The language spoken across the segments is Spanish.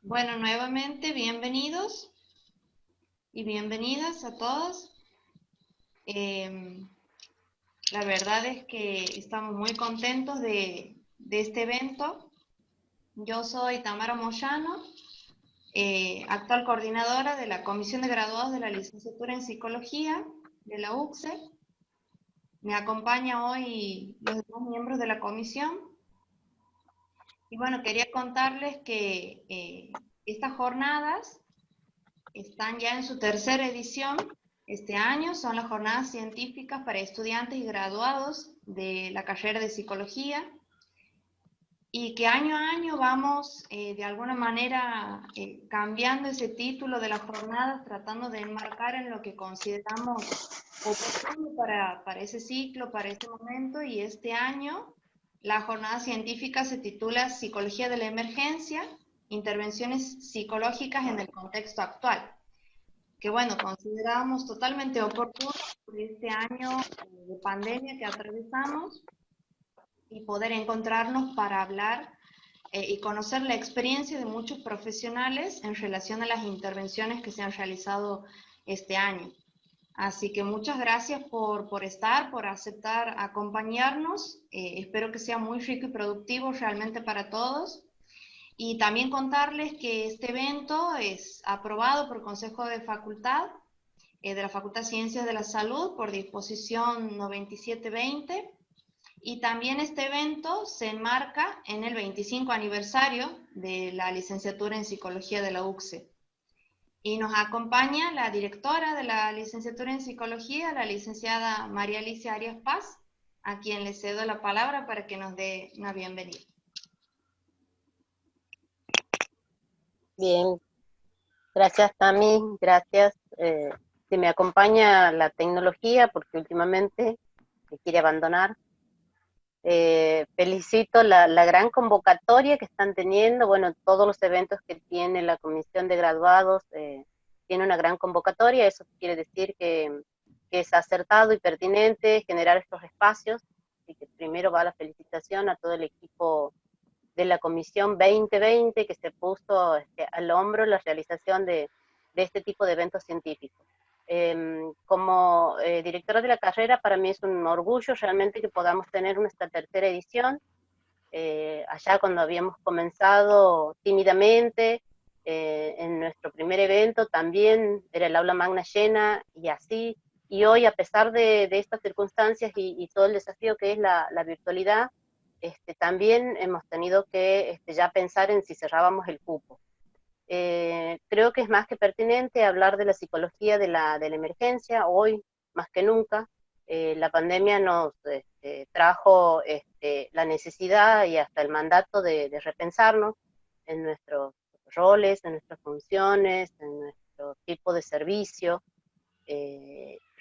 Bueno, nuevamente bienvenidos y bienvenidas a todos. Em, la verdad es que estamos muy contentos de este evento. Yo soy Tamara Moyano, actual coordinadora de la Comisión de Graduados de la Licenciatura en Psicología de la UCSE. Me acompaña hoy los demás miembros de la comisión. Y bueno, quería contarles que estas jornadas están ya en su tercera edición este año. Son las jornadas científicas para estudiantes y graduados de la carrera de psicología, y que año a año vamos de alguna manera cambiando ese título de las jornadas, tratando de enmarcar en lo que consideramos oportuno para ese ciclo, para este momento. Y este año la jornada científica se titula Psicología de la Emergencia, intervenciones psicológicas en el contexto actual, que bueno, consideramos totalmente oportuno por este año de pandemia que atravesamos, y poder encontrarnos para hablar y conocer la experiencia de muchos profesionales en relación a las intervenciones que se han realizado este año. Así que muchas gracias por estar, por aceptar acompañarnos. Espero que sea muy rico y productivo realmente para todos. Y también contarles que este evento es aprobado por Consejo de Facultad, de la Facultad de Ciencias de la Salud, por disposición 9720. Y también este evento se enmarca en el 25 aniversario de la licenciatura en Psicología de la UCSE. Y nos acompaña la directora de la licenciatura en Psicología, la licenciada María Alicia Arias Paz, a quien le cedo la palabra para que nos dé una bienvenida. Bien, gracias Tami, gracias. Si me acompaña la tecnología, porque últimamente me quiere abandonar. Felicito la gran convocatoria que están teniendo. Bueno, todos los eventos que tiene la Comisión de Graduados tiene una gran convocatoria. Eso quiere decir que es acertado y pertinente generar estos espacios. Así que primero va la felicitación a todo el equipo de la Comisión 2020 que se puso al hombro la realización de este tipo de eventos científicos. Como directora de la carrera, para mí es un orgullo realmente que podamos tener esta tercera edición. Allá cuando habíamos comenzado tímidamente, en nuestro primer evento también era el aula magna llena y así, y hoy a pesar de estas circunstancias y todo el desafío que es la virtualidad, también hemos tenido que ya pensar en si cerrábamos el cupo. Creo que es más que pertinente hablar de la psicología de la emergencia, hoy más que nunca. La pandemia nos trajo la necesidad y hasta el mandato de repensarnos en nuestros roles, en nuestras funciones, en nuestro tipo de servicio.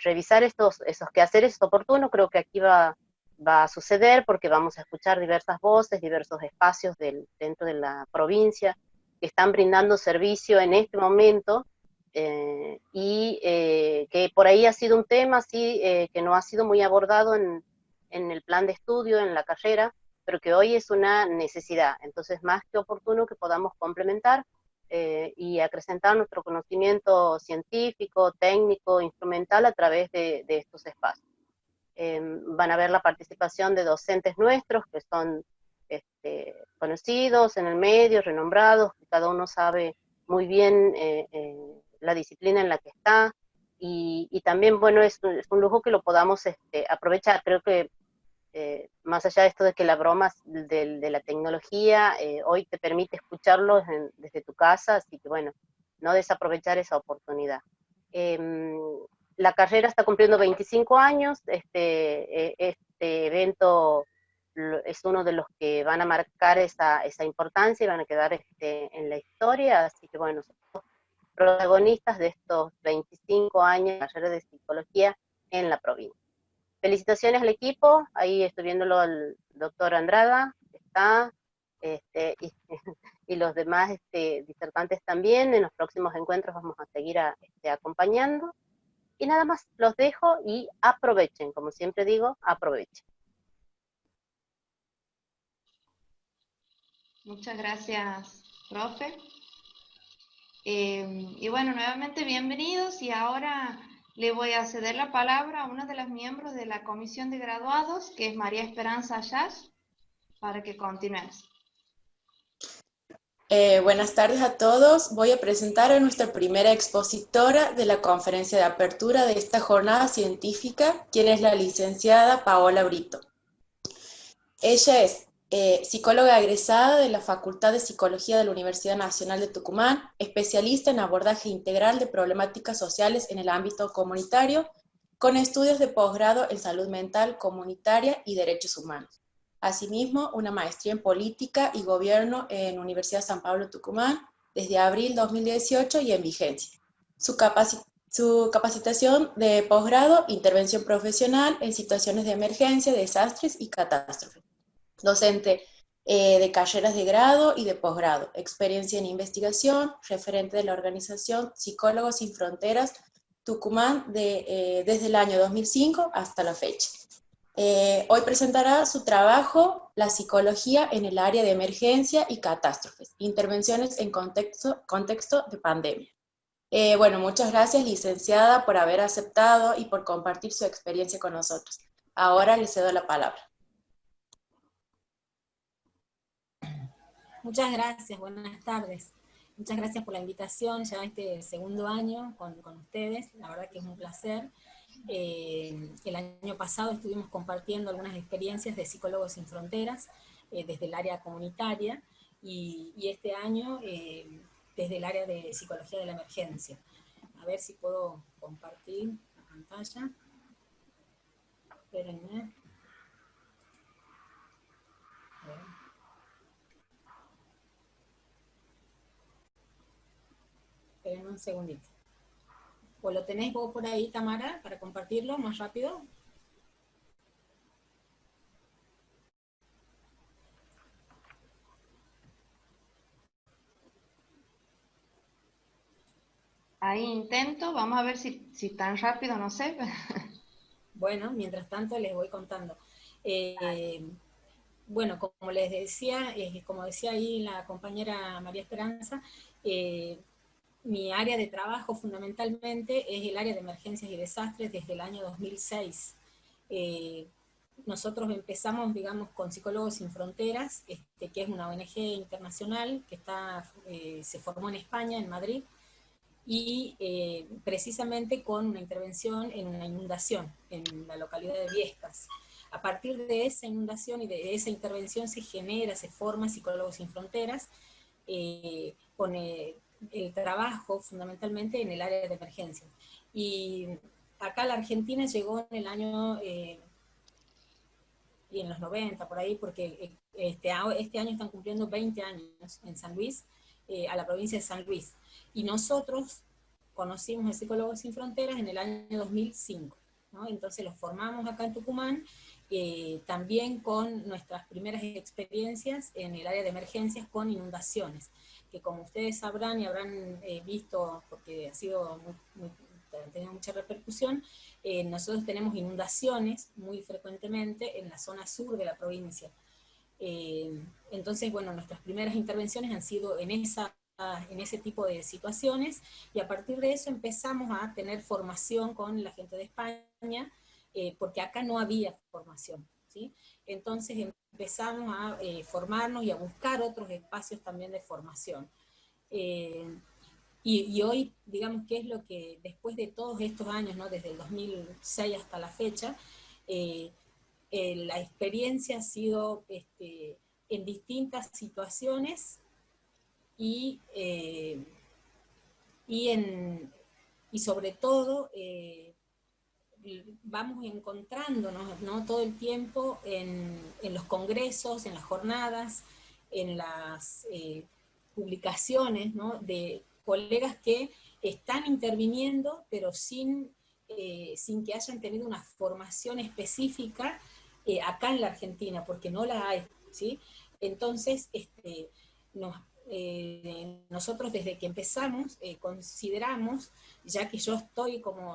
Revisar esos quehaceres es oportuno, creo que aquí va a suceder porque vamos a escuchar diversas voces, diversos espacios dentro de la provincia que están brindando servicio en este momento, y que por ahí ha sido un tema sí, que no ha sido muy abordado en el plan de estudio, en la carrera, pero que hoy es una necesidad. Entonces, más que oportuno que podamos complementar y acrecentar nuestro conocimiento científico, técnico, instrumental a través de estos espacios. Van a ver la participación de docentes nuestros que son conocidos en el medio, renombrados, que cada uno sabe muy bien la disciplina en la que está, y también, bueno, es un lujo que lo podamos aprovechar. Creo que más allá de esto de que la broma de la tecnología hoy te permite escucharlos desde tu casa, así que bueno, no desaprovechar esa oportunidad. La carrera está cumpliendo 25 años, este evento es uno de los que van a marcar esa importancia y van a quedar en la historia, así que bueno, somos protagonistas de estos 25 años de carrera de psicología en la provincia. Felicitaciones al equipo, ahí estoy viéndolo al doctor Andrada, está, y, y los demás disertantes también. En los próximos encuentros vamos a seguir acompañando. Y nada más, los dejo y aprovechen, como siempre digo, aprovechen. Muchas gracias, profe. Y bueno, nuevamente bienvenidos y ahora le voy a ceder la palabra a una de las miembros de la Comisión de Graduados, que es María Esperanza Ayaz, para que continuemos. Buenas tardes a todos. Voy a presentar a nuestra primera expositora de la conferencia de apertura de esta jornada científica, quien es la licenciada Paola Brito. Ella es psicóloga egresada de la Facultad de Psicología de la Universidad Nacional de Tucumán, especialista en abordaje integral de problemáticas sociales en el ámbito comunitario, con estudios de posgrado en salud mental comunitaria y derechos humanos. Asimismo, una maestría en política y gobierno en Universidad San Pablo Tucumán desde abril 2018 y en vigencia. Su capacitación de posgrado, intervención profesional en situaciones de emergencia, desastres y catástrofes. Docente de carreras de grado y de posgrado, experiencia en investigación, referente de la organización Psicólogos Sin Fronteras Tucumán desde el año 2005 hasta la fecha. Hoy presentará su trabajo, La psicología en el área de emergencia y catástrofes, intervenciones en contexto de pandemia. Bueno, muchas gracias, licenciada, por haber aceptado y por compartir su experiencia con nosotros. Ahora le cedo la palabra. Muchas gracias, buenas tardes. Muchas gracias por la invitación, ya este segundo año con ustedes, la verdad que es un placer. El año pasado estuvimos compartiendo algunas experiencias de Psicólogos Sin Fronteras desde el área comunitaria y este año desde el área de Psicología de la Emergencia. A ver si puedo compartir la pantalla. Espérenme. A ver. Esperen un segundito. ¿O lo tenéis vos por ahí, Tamara, para compartirlo más rápido? Ahí intento, vamos a ver si tan rápido, no sé. Bueno, mientras tanto les voy contando. Bueno, como les decía, como decía ahí la compañera María Esperanza, mi área de trabajo fundamentalmente es el área de emergencias y desastres desde el año 2006. Nosotros empezamos, digamos, con Psicólogos Sin Fronteras, que es una ONG internacional que se formó en España, en Madrid, y precisamente con una intervención en una inundación en la localidad de Viescas. A partir de esa inundación y de esa intervención se forma Psicólogos Sin Fronteras, con el trabajo fundamentalmente en el área de emergencia. Y acá a la Argentina llegó en el año, y en los 90 por ahí, porque este año están cumpliendo 20 años en San Luis, a la provincia de San Luis. Y nosotros conocimos a Psicólogos Sin Fronteras en el año 2005, ¿no? Entonces los formamos acá en Tucumán, también con nuestras primeras experiencias en el área de emergencias con inundaciones, que como ustedes sabrán y habrán visto, porque ha tenido mucha repercusión, nosotros tenemos inundaciones muy frecuentemente en la zona sur de la provincia. Entonces, bueno, nuestras primeras intervenciones han sido en ese tipo de situaciones, y a partir de eso empezamos a tener formación con la gente de España, porque acá no había formación, ¿sí? Entonces empezamos a formarnos y a buscar otros espacios también de formación. Y hoy, digamos, ¿qué es lo que, después de todos estos años, ¿no? Desde el 2006 hasta la fecha, la experiencia ha sido en distintas situaciones y sobre todo vamos encontrándonos, ¿no? Todo el tiempo en los congresos, en las jornadas, en las publicaciones, ¿no? De colegas que están interviniendo, pero sin que hayan tenido una formación específica acá en la Argentina, porque no la hay, ¿sí? Entonces, nosotros desde que empezamos consideramos, ya que yo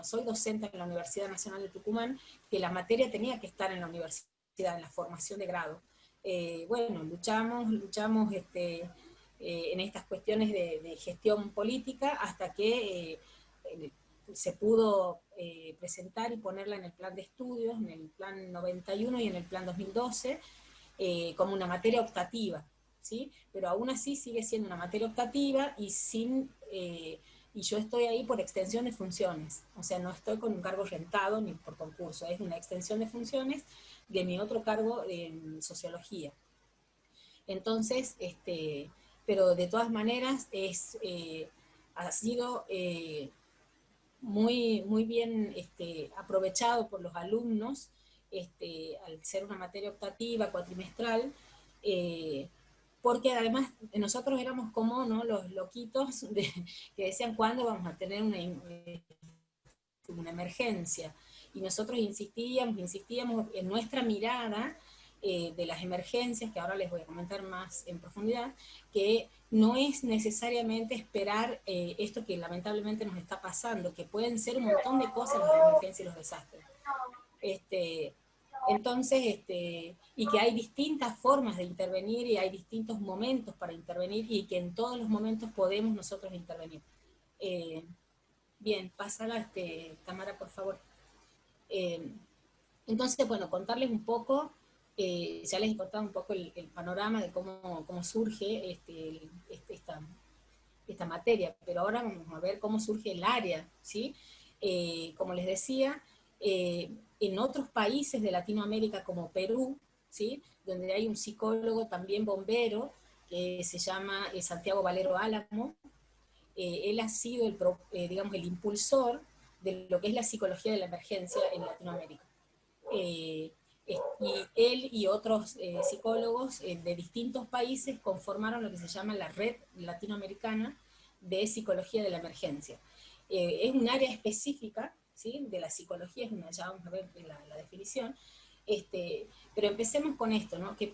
soy docente en la Universidad Nacional de Tucumán, que la materia tenía que estar en la universidad, en la formación de grado. Bueno, luchamos en estas cuestiones de gestión política, hasta que se pudo presentar y ponerla en el plan de estudios, en el plan 91 y en el plan 2012, como una materia optativa, ¿sí? Pero aún así sigue siendo una materia optativa y y yo estoy ahí por extensión de funciones, o sea, no estoy con un cargo rentado ni por concurso, es una extensión de funciones de mi otro cargo en sociología. Entonces, pero de todas maneras ha sido muy bien aprovechado por los alumnos, al ser una materia optativa, cuatrimestral, porque además nosotros éramos como, ¿no?, los loquitos que decían cuándo vamos a tener una emergencia. Y nosotros insistíamos en nuestra mirada de las emergencias, que ahora les voy a comentar más en profundidad, que no es necesariamente esperar esto que lamentablemente nos está pasando, que pueden ser un montón de cosas las emergencias y los desastres. Entonces, y que hay distintas formas de intervenir y hay distintos momentos para intervenir y que en todos los momentos podemos nosotros intervenir. Bien, pasa la cámara, por favor. Entonces, bueno, contarles un poco, ya les he contado un poco el panorama de cómo surge esta materia, pero ahora vamos a ver cómo surge el área, ¿sí? Como les decía, en otros países de Latinoamérica como Perú, ¿sí?, donde hay un psicólogo también bombero, que se llama Santiago Valero Álamo, él ha sido digamos, el impulsor de lo que es la psicología de la emergencia en Latinoamérica. Y él y otros psicólogos de distintos países conformaron lo que se llama la Red Latinoamericana de Psicología de la Emergencia. Es un área específica, ¿sí?, de la psicología, ya vamos a ver la definición, pero empecemos con esto, ¿no?, que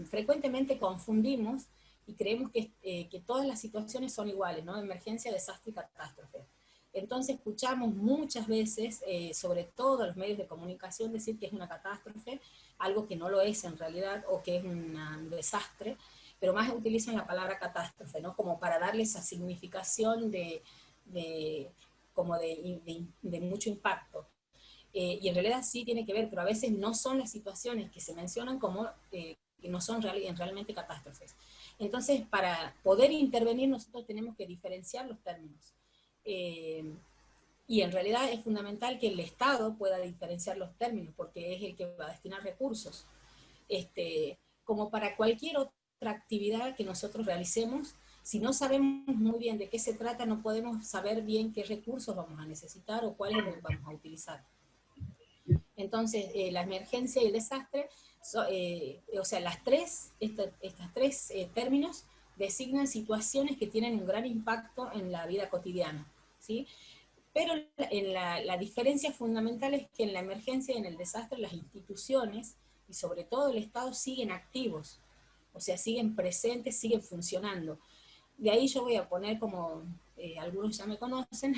frecuentemente confundimos y creemos que todas las situaciones son iguales, ¿no?, emergencia, desastre y catástrofe. Entonces escuchamos muchas veces, sobre todo los medios de comunicación, decir que es una catástrofe, algo que no lo es en realidad, o que es un desastre, pero más utilizan la palabra catástrofe, ¿no?, como para darle esa significación de mucho impacto. Y en realidad sí tiene que ver, pero a veces no son las situaciones que se mencionan como que no son realmente catástrofes. Entonces, para poder intervenir nosotros tenemos que diferenciar los términos. Y en realidad es fundamental que el Estado pueda diferenciar los términos, porque es el que va a destinar recursos. Como para cualquier otra actividad que nosotros realicemos, si no sabemos muy bien de qué se trata, no podemos saber bien qué recursos vamos a necesitar o cuáles vamos a utilizar. Entonces, la emergencia y el desastre, o sea, estos tres términos designan situaciones que tienen un gran impacto en la vida cotidiana, ¿sí? Pero la diferencia fundamental es que en la emergencia y en el desastre las instituciones, y sobre todo el Estado, siguen activos, o sea, siguen presentes, siguen funcionando. De ahí yo voy a poner, como algunos ya me conocen,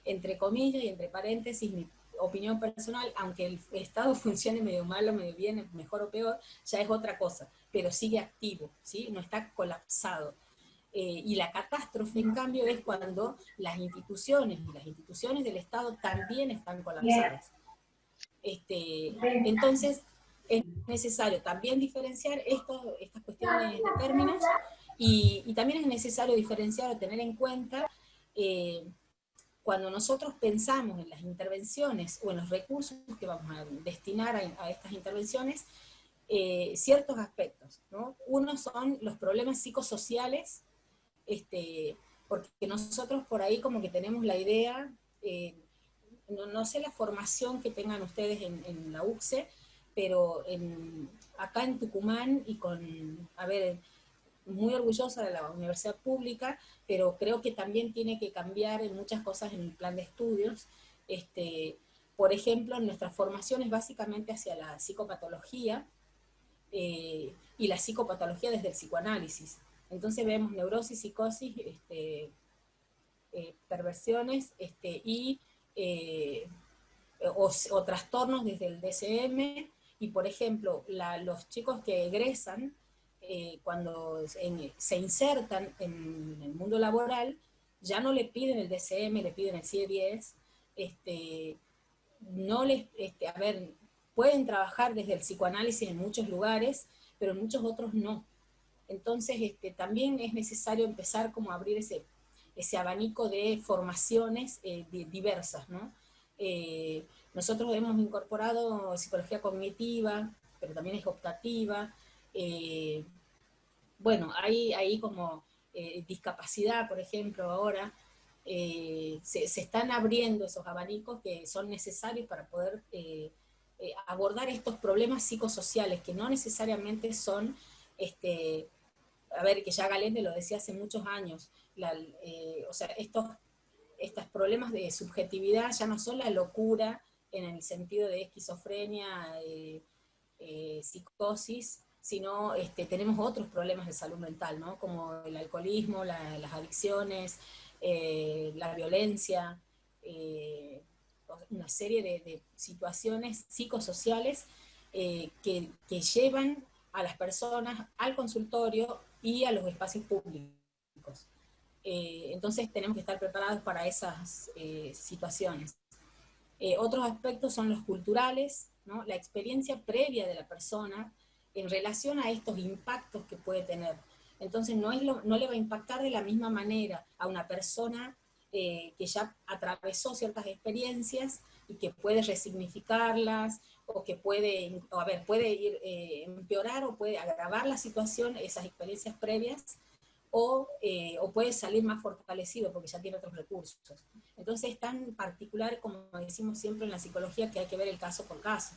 entre comillas y entre paréntesis, mi opinión personal, aunque el Estado funcione medio malo, medio bien, mejor o peor, ya es otra cosa, pero sigue activo, ¿sí?, no está colapsado. Y la catástrofe, en cambio, es cuando las instituciones del Estado también están colapsadas. Entonces, es necesario también diferenciar estas cuestiones de términos, y también es necesario diferenciar o tener en cuenta cuando nosotros pensamos en las intervenciones o en los recursos que vamos a destinar a estas intervenciones, ciertos aspectos, ¿no? Uno son los problemas psicosociales, porque nosotros por ahí como que tenemos la idea, no sé la formación que tengan ustedes en la UCSE, pero acá en Tucumán, y muy orgullosa de la universidad pública, pero creo que también tiene que cambiar en muchas cosas en el plan de estudios. Por ejemplo, nuestra formación es básicamente hacia la psicopatología, y la psicopatología desde el psicoanálisis. Entonces vemos neurosis, psicosis, perversiones, o trastornos desde el DSM, y por ejemplo, los chicos que egresan cuando se insertan en el mundo laboral, ya no le piden el DCM, le piden el CIE-10, no les, a ver, pueden trabajar desde el psicoanálisis en muchos lugares, pero en muchos otros no. Entonces, también es necesario empezar como a abrir ese abanico de formaciones diversas, ¿no? Nosotros hemos incorporado psicología cognitiva, pero también es optativa. Bueno, hay como discapacidad, por ejemplo, ahora. Se están abriendo esos abanicos que son necesarios para poder abordar estos problemas psicosociales, que no necesariamente son, a ver, que ya Galende lo decía hace muchos años, o sea, estos problemas de subjetividad ya no son la locura en el sentido de esquizofrenia, psicosis, sino tenemos otros problemas de salud mental, ¿no? Como el alcoholismo, las adicciones, la violencia, una serie de situaciones psicosociales que llevan a las personas al consultorio y a los espacios públicos. Entonces tenemos que estar preparados para esas situaciones. Otros aspectos son los culturales, ¿no? La experiencia previa de la persona en relación a estos impactos que puede tener. Entonces no le va a impactar de la misma manera a una persona que ya atravesó ciertas experiencias y que puede resignificarlas, o que puede ir empeorar o puede agravar la situación, esas experiencias previas, o puede salir más fortalecido porque ya tiene otros recursos. Entonces es tan particular, como decimos siempre en la psicología, que hay que ver el caso por caso.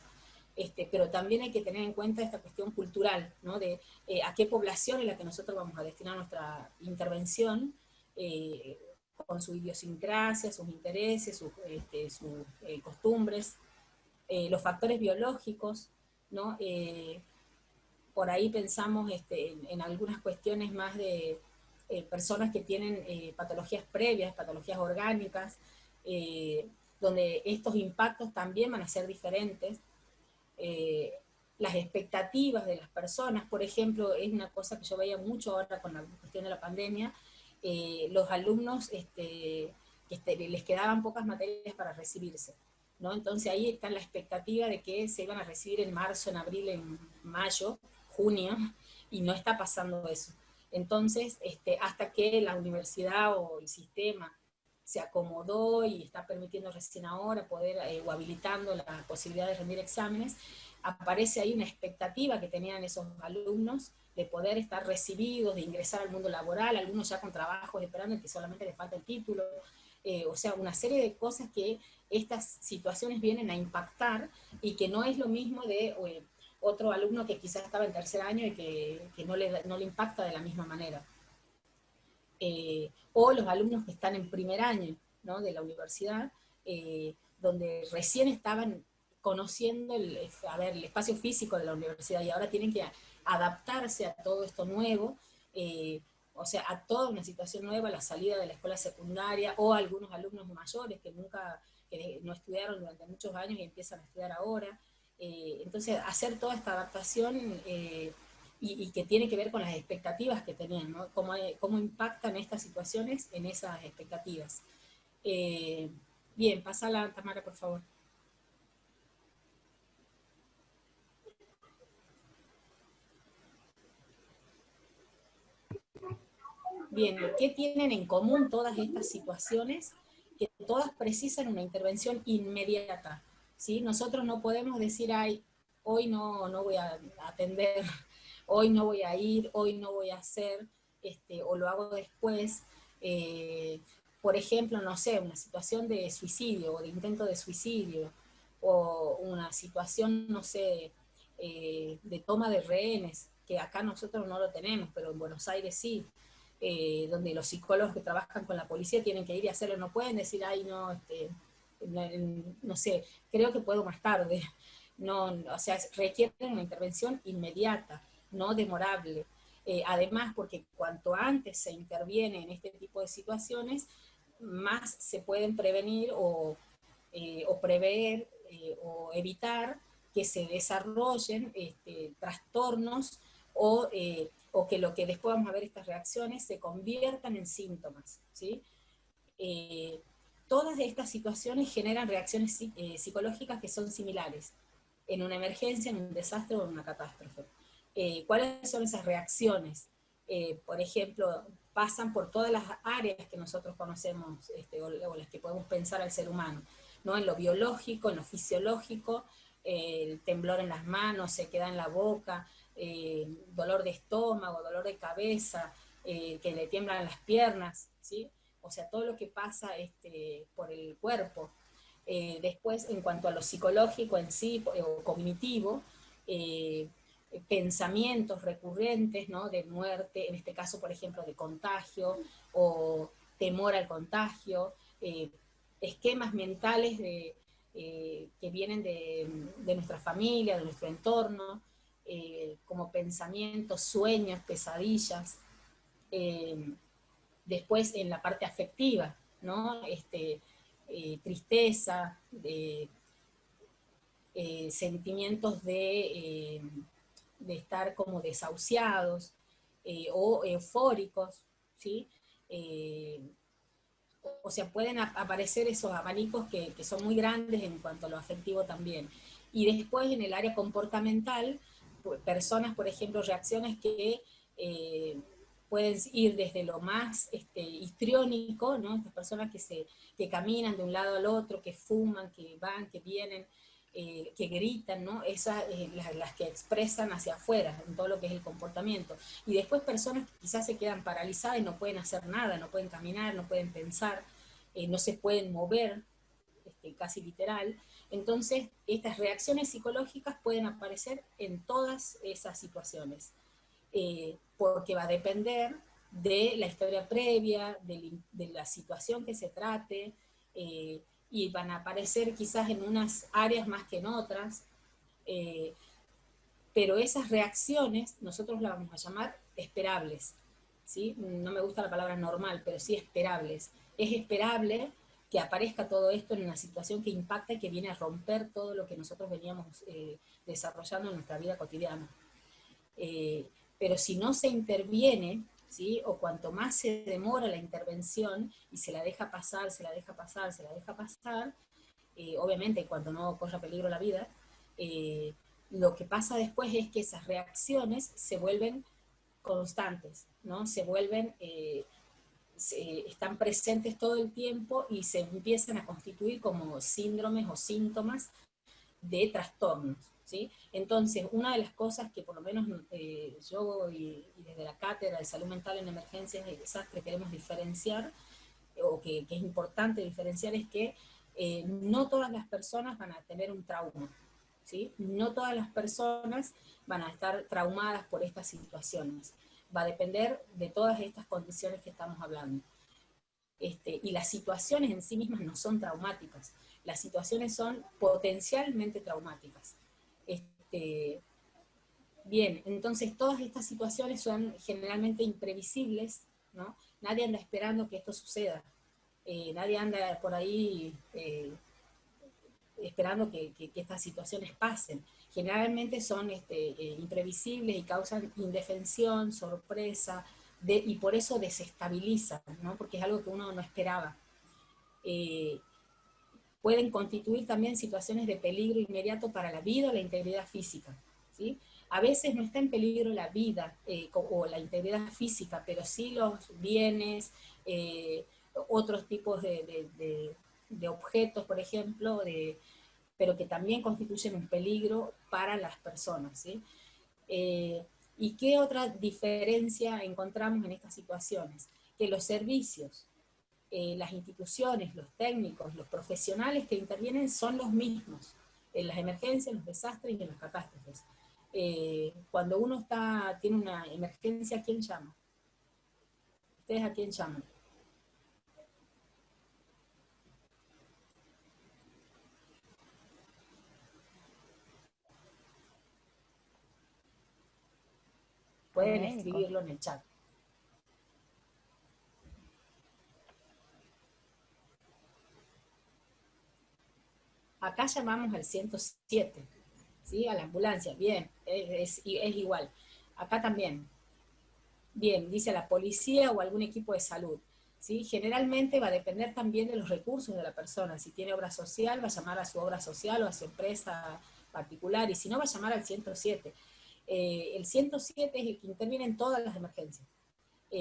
Pero también hay que tener en cuenta esta cuestión cultural, ¿no? De a qué población es la que nosotros vamos a destinar nuestra intervención, con su idiosincrasia, sus intereses, sus costumbres, los factores biológicos, ¿no? Por ahí pensamos en algunas cuestiones más de personas que tienen patologías previas, patologías orgánicas, donde estos impactos también van a ser diferentes. Las expectativas de las personas, por ejemplo, es una cosa que yo veía mucho ahora con la cuestión de la pandemia, los alumnos les quedaban pocas materias para recibirse, ¿no? Entonces ahí está la expectativa de que se iban a recibir en marzo, en abril, en mayo, junio, y no está pasando eso. Entonces, hasta que la universidad o el sistema se acomodó y está permitiendo recién ahora poder, o habilitando la posibilidad de rendir exámenes, aparece ahí una expectativa que tenían esos alumnos de poder estar recibidos, de ingresar al mundo laboral, algunos ya con trabajos esperando que solamente les falta el título, o sea, una serie de cosas que estas situaciones vienen a impactar, y que no es lo mismo de otro alumno que quizás estaba en tercer año y que no le impacta de la misma manera. O los alumnos que están en primer año, ¿no? De la universidad, donde recién estaban conociendo el espacio físico de la universidad, y ahora tienen que adaptarse a todo esto nuevo, o sea, a toda una situación nueva, la salida de la escuela secundaria, o algunos alumnos mayores que no estudiaron durante muchos años y empiezan a estudiar ahora. Entonces, hacer toda esta adaptación, y que tiene que ver con las expectativas que tenían, ¿no? Cómo impactan estas situaciones en esas expectativas. Bien, pásala, Tamara, por favor. Bien, ¿qué tienen en común todas estas situaciones? Que todas precisan una intervención inmediata, ¿sí? Nosotros no podemos decir, ay, hoy no voy a atender, hoy no voy a ir, hoy no voy a hacer, o lo hago después. Por ejemplo, no sé, una situación de suicidio o de intento de suicidio, o una situación, no sé, de toma de rehenes, que acá nosotros no lo tenemos, pero en Buenos Aires sí. Donde los psicólogos que trabajan con la policía tienen que ir y hacerlo, no pueden decir, ay, no, no sé, creo que puedo más tarde. No, o sea, requieren una intervención inmediata, no demorable. Además, porque cuanto antes se interviene en este tipo de situaciones, más se pueden prevenir o prever o evitar que se desarrollen trastornos o o que lo que después vamos a ver estas reacciones se conviertan en síntomas, ¿sí? Todas estas situaciones generan reacciones psicológicas que son similares en una emergencia, en un desastre o en una catástrofe. ¿Cuáles son esas reacciones? Por ejemplo, pasan por todas las áreas que nosotros conocemos, o las que podemos pensar al ser humano, ¿no? En lo biológico, en lo fisiológico, el temblor en las manos, sequedad en la boca, dolor de estómago, dolor de cabeza, que le tiemblan las piernas, ¿sí? O sea, todo lo que pasa por el cuerpo. Después, en cuanto a lo psicológico en sí, o cognitivo, pensamientos recurrentes, ¿no? De muerte, en este caso, por ejemplo, de contagio, o temor al contagio, esquemas mentales que vienen de nuestra familia, de nuestro entorno, como pensamientos, sueños, pesadillas. Después en la parte afectiva, ¿no? Tristeza, sentimientos de estar como desahuciados, o eufóricos, ¿sí? O sea, pueden aparecer esos abanicos que son muy grandes en cuanto a lo afectivo también. Y después en el área comportamental, personas, por ejemplo, reacciones que pueden ir desde lo más histriónico, ¿no? Estas personas que caminan de un lado al otro, que fuman, que van, que vienen, que gritan, ¿no? Esas las que expresan hacia afuera en todo lo que es el comportamiento. Y después personas que quizás se quedan paralizadas y no pueden hacer nada, no pueden caminar, no pueden pensar, no se pueden mover, casi literal. Entonces, estas reacciones psicológicas pueden aparecer en todas esas situaciones, porque va a depender de la historia previa, de la situación que se trate, y van a aparecer quizás en unas áreas más que en otras, pero esas reacciones nosotros las vamos a llamar esperables, ¿sí? No me gusta la palabra normal, pero sí esperables. Es esperable que aparezca todo esto en una situación que impacta y que viene a romper todo lo que nosotros veníamos desarrollando en nuestra vida cotidiana. Pero si no se interviene, ¿sí? O cuanto más se demora la intervención y se la deja pasar, se la deja pasar, se la deja pasar, obviamente cuando no corra peligro la vida, lo que pasa después es que esas reacciones se vuelven constantes, ¿no? Se vuelven, están presentes todo el tiempo y se empiezan a constituir como síndromes o síntomas de trastornos, ¿sí? Entonces, una de las cosas que por lo menos yo y desde la Cátedra de Salud Mental en Emergencias y Desastres queremos diferenciar, o que es importante diferenciar, es que no todas las personas van a tener un trauma, ¿sí? No todas las personas van a estar traumadas por estas situaciones. Va a depender de todas estas condiciones que estamos hablando. Y las situaciones en sí mismas no son traumáticas. Las situaciones son potencialmente traumáticas. Bien, entonces todas estas situaciones son generalmente imprevisibles, ¿no? Nadie anda esperando que esto suceda. Nadie anda por ahí esperando que estas situaciones pasen. Generalmente son imprevisibles y causan indefensión, sorpresa, y por eso desestabilizan, ¿no? Porque es algo que uno no esperaba. Pueden constituir también situaciones de peligro inmediato para la vida o la integridad física, ¿sí? A veces no está en peligro la vida o la integridad física, pero sí los bienes, otros tipos de objetos, por ejemplo, pero que también constituyen un peligro para las personas, ¿sí? ¿Y qué otra diferencia encontramos en estas situaciones? Que los servicios, las instituciones, los técnicos, los profesionales que intervienen son los mismos en las emergencias, en los desastres y en las catástrofes. Cuando uno tiene una emergencia, ¿a quién llama? ¿Ustedes a quién llaman? Pueden escribirlo en el chat. Acá llamamos al 107, ¿sí? A la ambulancia, bien, es igual. Acá también. Bien, dice la policía o algún equipo de salud. ¿Sí? Generalmente va a depender también de los recursos de la persona. Si tiene obra social, va a llamar a su obra social o a su empresa particular, y si no, va a llamar al 107. El 107 es el que interviene en todas las emergencias.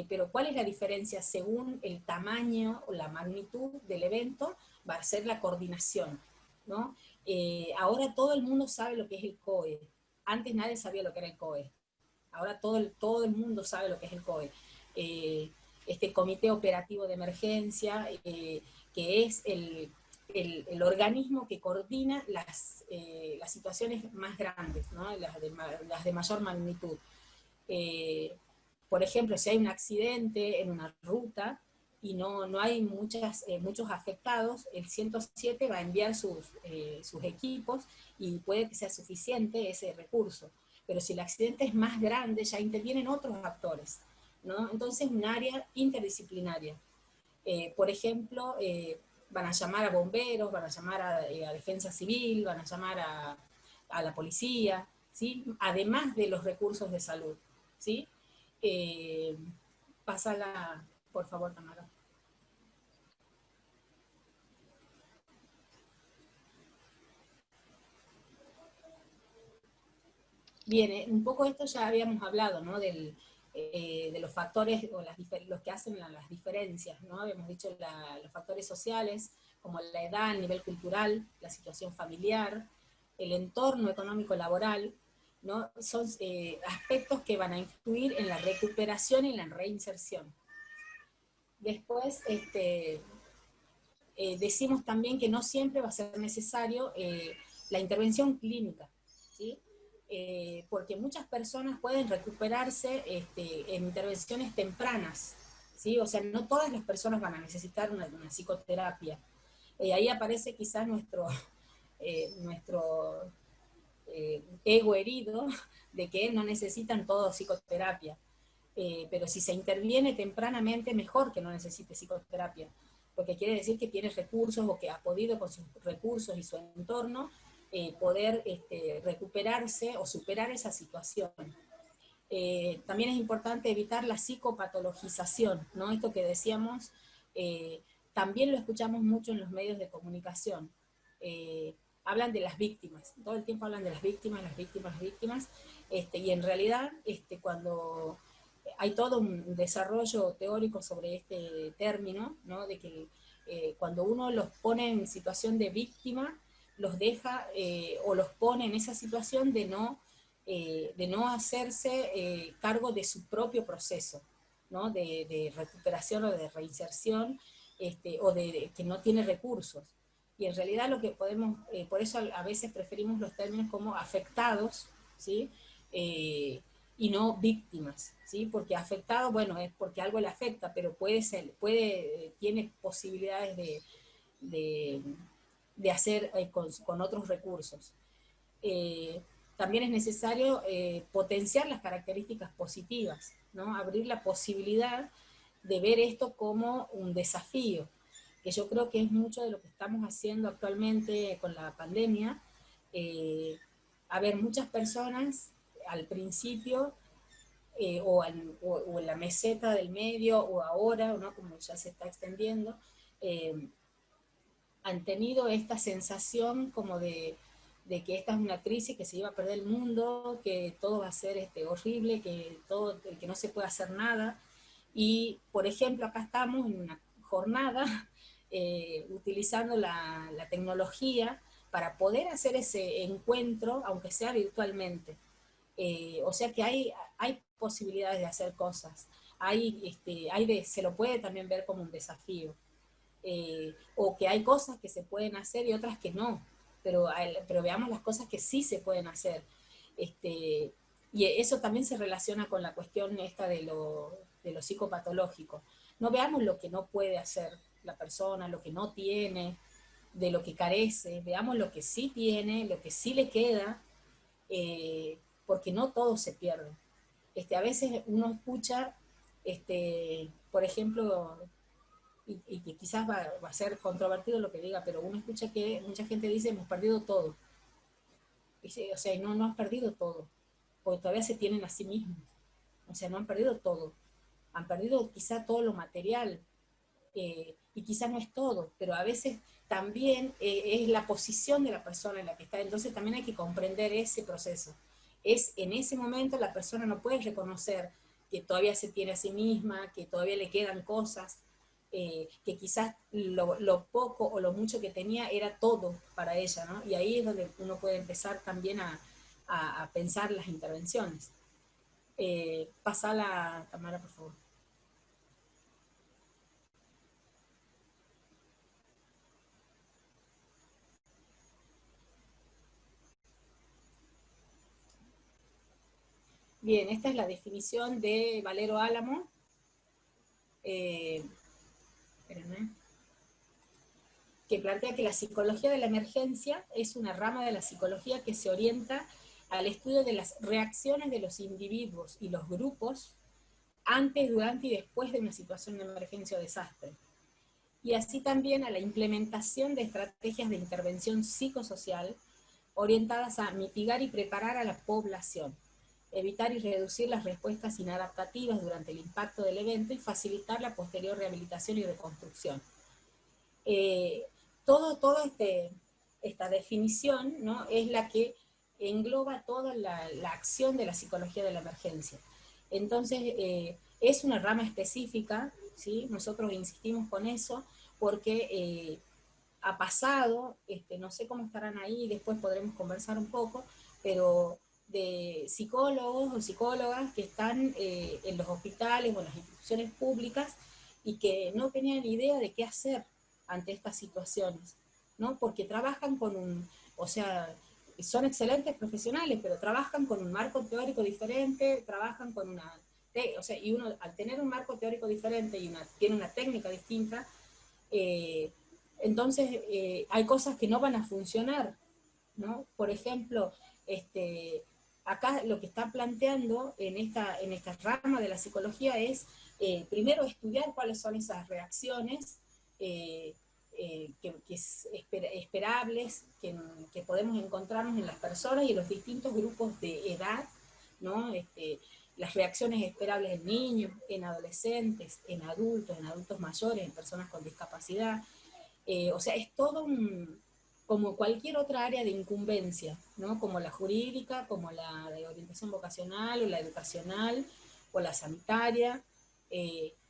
Pero ¿cuál es la diferencia? Según el tamaño o la magnitud del evento, va a ser la coordinación, ¿no? Ahora todo el mundo sabe lo que es el COE. Antes nadie sabía lo que era el COE. Ahora todo el mundo sabe lo que es el COE. Este Comité Operativo de Emergencia, que es el organismo que coordina las situaciones más grandes, ¿no? las de mayor magnitud. Por ejemplo, si hay un accidente en una ruta y no hay muchos afectados, el 107 va a enviar sus equipos y puede que sea suficiente ese recurso. Pero si el accidente es más grande, ya intervienen otros actores, ¿no? Entonces, un área interdisciplinaria. Por ejemplo, van a llamar a bomberos, van a llamar a defensa civil, van a llamar a la policía, ¿sí? Además de los recursos de salud, ¿sí? Pásala, por favor, Tamara. Bien, un poco esto ya habíamos hablado, ¿no? De los factores o los que hacen las diferencias, ¿no? Habíamos dicho los factores sociales, como la edad, el nivel cultural, la situación familiar, el entorno económico laboral, ¿no? Son aspectos que van a influir en la recuperación y la reinserción. Después, decimos también que no siempre va a ser necesario la intervención clínica, ¿sí? Porque muchas personas pueden recuperarse en intervenciones tempranas, ¿sí? O sea, no todas las personas van a necesitar una psicoterapia. Ahí aparece quizás nuestro ego herido de que no necesitan todo psicoterapia. Pero si se interviene tempranamente, mejor que no necesite psicoterapia, porque quiere decir que tiene recursos o que ha podido con sus recursos y su entorno poder recuperarse o superar esa situación. También es importante evitar la psicopatologización, ¿no? Esto que decíamos, también lo escuchamos mucho en los medios de comunicación. Hablan de las víctimas, todo el tiempo hablan de las víctimas, y en realidad cuando hay todo un desarrollo teórico sobre este término, ¿no? De que cuando uno los pone en situación de víctima, los deja o los pone en esa situación de no hacerse cargo de su propio proceso, ¿no? de recuperación o de reinserción, o de que no tiene recursos. Y en realidad lo que podemos, por eso a veces preferimos los términos como afectados, ¿sí? Y no víctimas, ¿sí? Porque afectado, bueno, es porque algo le afecta, pero tiene posibilidades de hacer con otros recursos. También es necesario potenciar las características positivas, ¿no? Abrir la posibilidad de ver esto como un desafío, que yo creo que es mucho de lo que estamos haciendo actualmente con la pandemia. A ver, muchas personas al principio, o en la meseta del medio, o ahora, ¿no? Como ya se está extendiendo, han tenido esta sensación como de que esta es una crisis, que se iba a perder el mundo, que todo va a ser horrible, que no se puede hacer nada. Y, por ejemplo, acá estamos en una jornada utilizando la tecnología para poder hacer ese encuentro, aunque sea virtualmente. O sea que hay posibilidades de hacer cosas. Se lo puede también ver como un desafío. O que hay cosas que se pueden hacer y otras que no, pero veamos las cosas que sí se pueden hacer. Y eso también se relaciona con la cuestión esta de lo psicopatológico. No veamos lo que no puede hacer la persona, lo que no tiene, de lo que carece, veamos lo que sí tiene, lo que sí le queda, porque no todo se pierde. A veces uno escucha, por ejemplo, y que quizás va a ser controvertido lo que diga, pero uno escucha que mucha gente dice, hemos perdido todo. O sea, no han perdido todo, porque todavía se tienen a sí mismos. O sea, no han perdido todo. han perdido quizá todo lo material, y quizá no es todo, pero a veces también es la posición de la persona en la que está, entonces también hay que comprender ese proceso. Es en ese momento la persona no puede reconocer que todavía se tiene a sí misma, que todavía le quedan cosas, que quizás lo poco o lo mucho que tenía era todo para ella, ¿no? Y ahí es donde uno puede empezar también a pensar las intervenciones. Pasa la cámara, por favor. Bien, esta es la definición de Valero Álamo. Espérenme. Que plantea que la psicología de la emergencia es una rama de la psicología que se orienta al estudio de las reacciones de los individuos y los grupos antes, durante y después de una situación de emergencia o desastre. Y así también a la implementación de estrategias de intervención psicosocial orientadas a mitigar y preparar a la población, evitar y reducir las respuestas inadaptativas durante el impacto del evento y facilitar la posterior rehabilitación y reconstrucción. Toda esta definición, ¿no?, es la que engloba toda la acción de la psicología de la emergencia. Entonces, es una rama específica, ¿sí? Nosotros insistimos con eso, porque ha pasado, no sé cómo estarán ahí, después podremos conversar un poco, pero de psicólogos o psicólogas que están en los hospitales o en las instituciones públicas y que no tenían idea de qué hacer ante estas situaciones, ¿no? Porque trabajan con o sea, son excelentes profesionales, pero trabajan con un marco teórico diferente, trabajan con o sea, y uno al tener un marco teórico diferente y tiene una técnica distinta, entonces hay cosas que no van a funcionar, ¿no? Por ejemplo, acá lo que está planteando en esta rama de la psicología es primero estudiar cuáles son esas reacciones que esperables, que podemos encontrarnos en las personas y en los distintos grupos de edad, ¿no? Las reacciones esperables en niños, en adolescentes, en adultos mayores, en personas con discapacidad. O sea, es todo como cualquier otra área de incumbencia, ¿no? Como la jurídica, como la de orientación vocacional, o la educacional, o la sanitaria.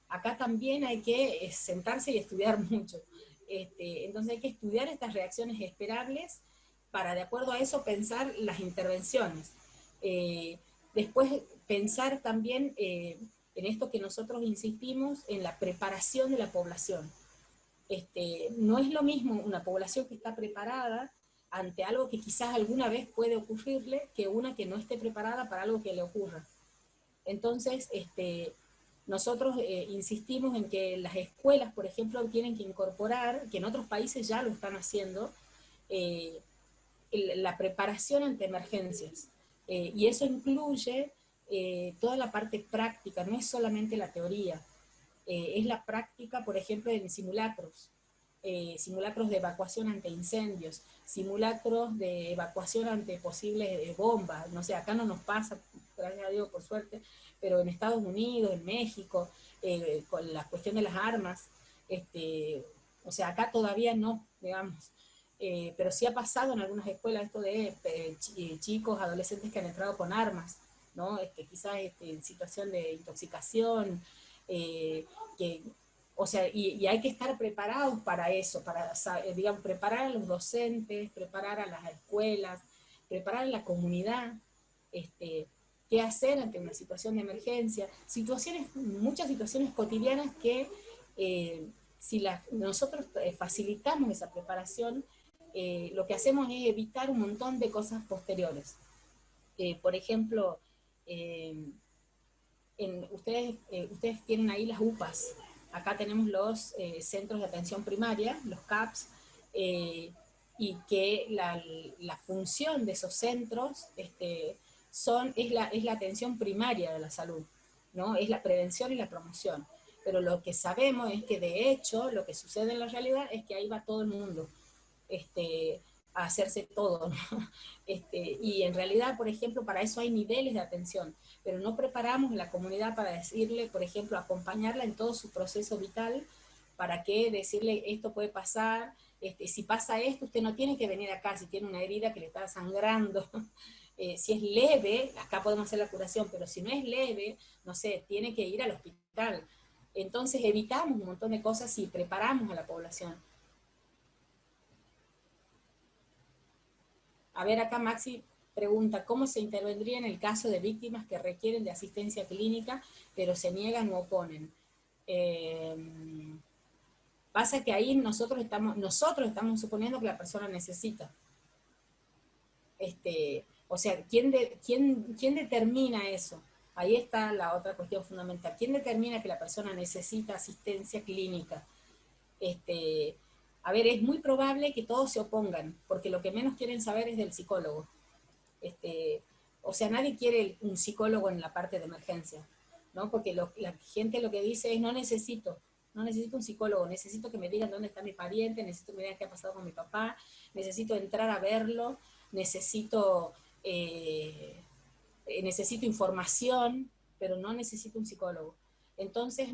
Acá también hay que sentarse y estudiar mucho. Entonces hay que estudiar estas reacciones esperables para, de acuerdo a eso, pensar las intervenciones. Después, pensar también en esto que nosotros insistimos, en la preparación de la población. No es lo mismo una población que está preparada ante algo que quizás alguna vez puede ocurrirle, que una que no esté preparada para algo que le ocurra. Entonces, nosotros insistimos en que las escuelas, por ejemplo, tienen que incorporar, que en otros países ya lo están haciendo, la preparación ante emergencias. Y eso incluye toda la parte práctica, no es solamente la teoría. Es la práctica, por ejemplo, en simulacros. Simulacros de evacuación ante incendios, simulacros de evacuación ante posibles bombas. No sé, acá no nos pasa, gracias a Dios, por suerte, pero en Estados Unidos, en México, con la cuestión de las armas, o sea, acá todavía no, digamos, pero sí ha pasado en algunas escuelas esto de chicos, adolescentes que han entrado con armas, ¿no? Quizás en situación de intoxicación, que, o sea, y hay que estar preparados para eso, para, digamos, preparar a los docentes, preparar a las escuelas, preparar a la comunidad, qué hacer ante una situación de emergencia, muchas situaciones cotidianas que si nosotros facilitamos esa preparación, lo que hacemos es evitar un montón de cosas posteriores. Por ejemplo, ustedes tienen ahí las UPAs, acá tenemos los centros de atención primaria, los CAPS, y que la función de esos centros es la atención primaria de la salud, ¿no? Es la prevención y la promoción. Pero lo que sabemos es que de hecho lo que sucede en la realidad es que ahí va todo el mundo. a hacerse todo, ¿no? Y en realidad, por ejemplo, para eso hay niveles de atención, pero no preparamos la comunidad para decirle, por ejemplo, acompañarla en todo su proceso vital, para que decirle esto puede pasar, si pasa esto, usted no tiene que venir acá, si tiene una herida que le está sangrando, si es leve, acá podemos hacer la curación, pero si no es leve, no sé, tiene que ir al hospital. Entonces evitamos un montón de cosas y preparamos a la población. A ver, acá Maxi pregunta, ¿cómo se intervendría en el caso de víctimas que requieren de asistencia clínica, pero se niegan o oponen? Pasa que ahí nosotros estamos suponiendo que la persona necesita. O sea, ¿quién determina eso? Ahí está la otra cuestión fundamental. ¿Quién determina que la persona necesita asistencia clínica? A ver, es muy probable que todos se opongan, porque lo que menos quieren saber es del psicólogo. O sea, nadie quiere un psicólogo en la parte de emergencia, ¿no? Porque la gente lo que dice es, no necesito un psicólogo, necesito que me digan dónde está mi pariente, necesito que me digan qué ha pasado con mi papá, necesito entrar a verlo, necesito información, pero no necesito un psicólogo. Entonces,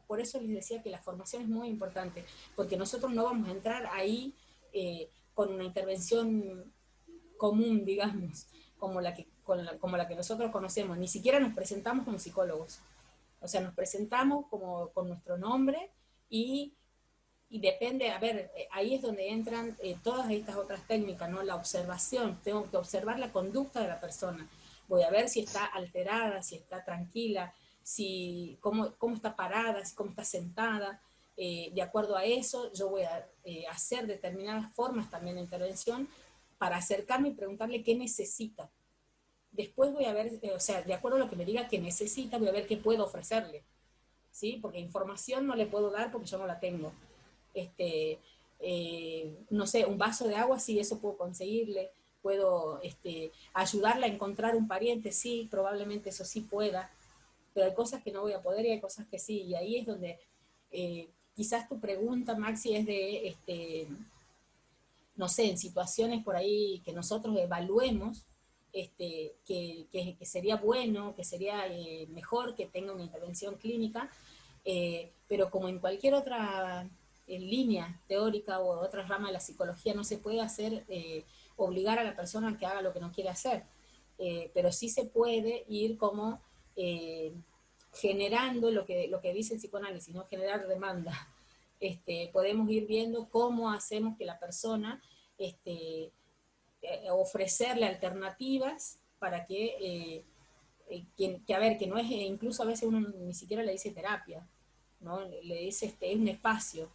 por eso les decía que la formación es muy importante, porque nosotros no vamos a entrar ahí con una intervención común, digamos, como la que nosotros conocemos. Ni siquiera nos presentamos como psicólogos. O sea, nos presentamos con nuestro nombre y depende, a ver, ahí es donde entran todas estas otras técnicas, ¿no? La observación, tengo que observar la conducta de la persona. Voy a ver si está alterada, si está tranquila, cómo está parada, cómo está sentada. De acuerdo a eso, yo voy a hacer determinadas formas también de intervención para acercarme y preguntarle qué necesita. Después voy a ver, o sea, de acuerdo a lo que me diga que necesita, voy a ver qué puedo ofrecerle, ¿sí? Porque información no le puedo dar porque yo no la tengo. No sé, un vaso de agua, sí, eso puedo conseguirle. Puedo ayudarla a encontrar un pariente, sí, probablemente eso sí pueda. Pero hay cosas que no voy a poder y hay cosas que sí. Y ahí es donde quizás tu pregunta, Maxi, es de no sé, en situaciones por ahí que nosotros evaluemos, que sería bueno, que sería mejor que tenga una intervención clínica, pero como en cualquier otra línea teórica o otra rama de la psicología, no se puede hacer, obligar a la persona a que haga lo que no quiere hacer, pero sí se puede ir como generando lo que dice el psicoanálisis, ¿no? Generar demanda. Podemos ir viendo cómo hacemos que la persona ofrecerle alternativas para que a ver, que no es, incluso a veces uno ni siquiera le dice terapia, ¿no? Le dice, es un espacio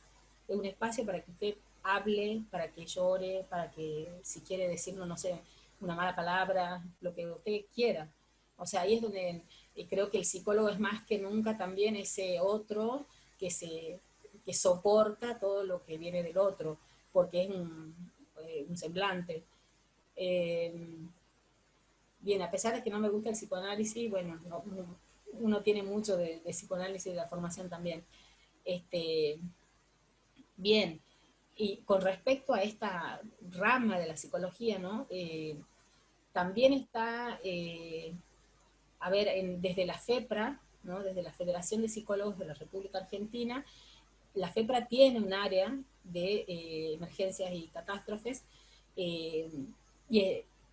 para que usted hable, para que llore, para que si quiere decirnos, no sé, una mala palabra, lo que usted quiera. O sea, ahí es donde creo que el psicólogo es más que nunca también ese otro que soporta todo lo que viene del otro, porque es un semblante. Bien, a pesar de que no me gusta el psicoanálisis, bueno, uno tiene mucho de psicoanálisis de la formación también. Bien, y con respecto a esta rama de la psicología, ¿no? También está, a ver, desde la FEPRA, ¿no? Desde la Federación de Psicólogos de la República Argentina, la FEPRA tiene un área de emergencias y catástrofes, y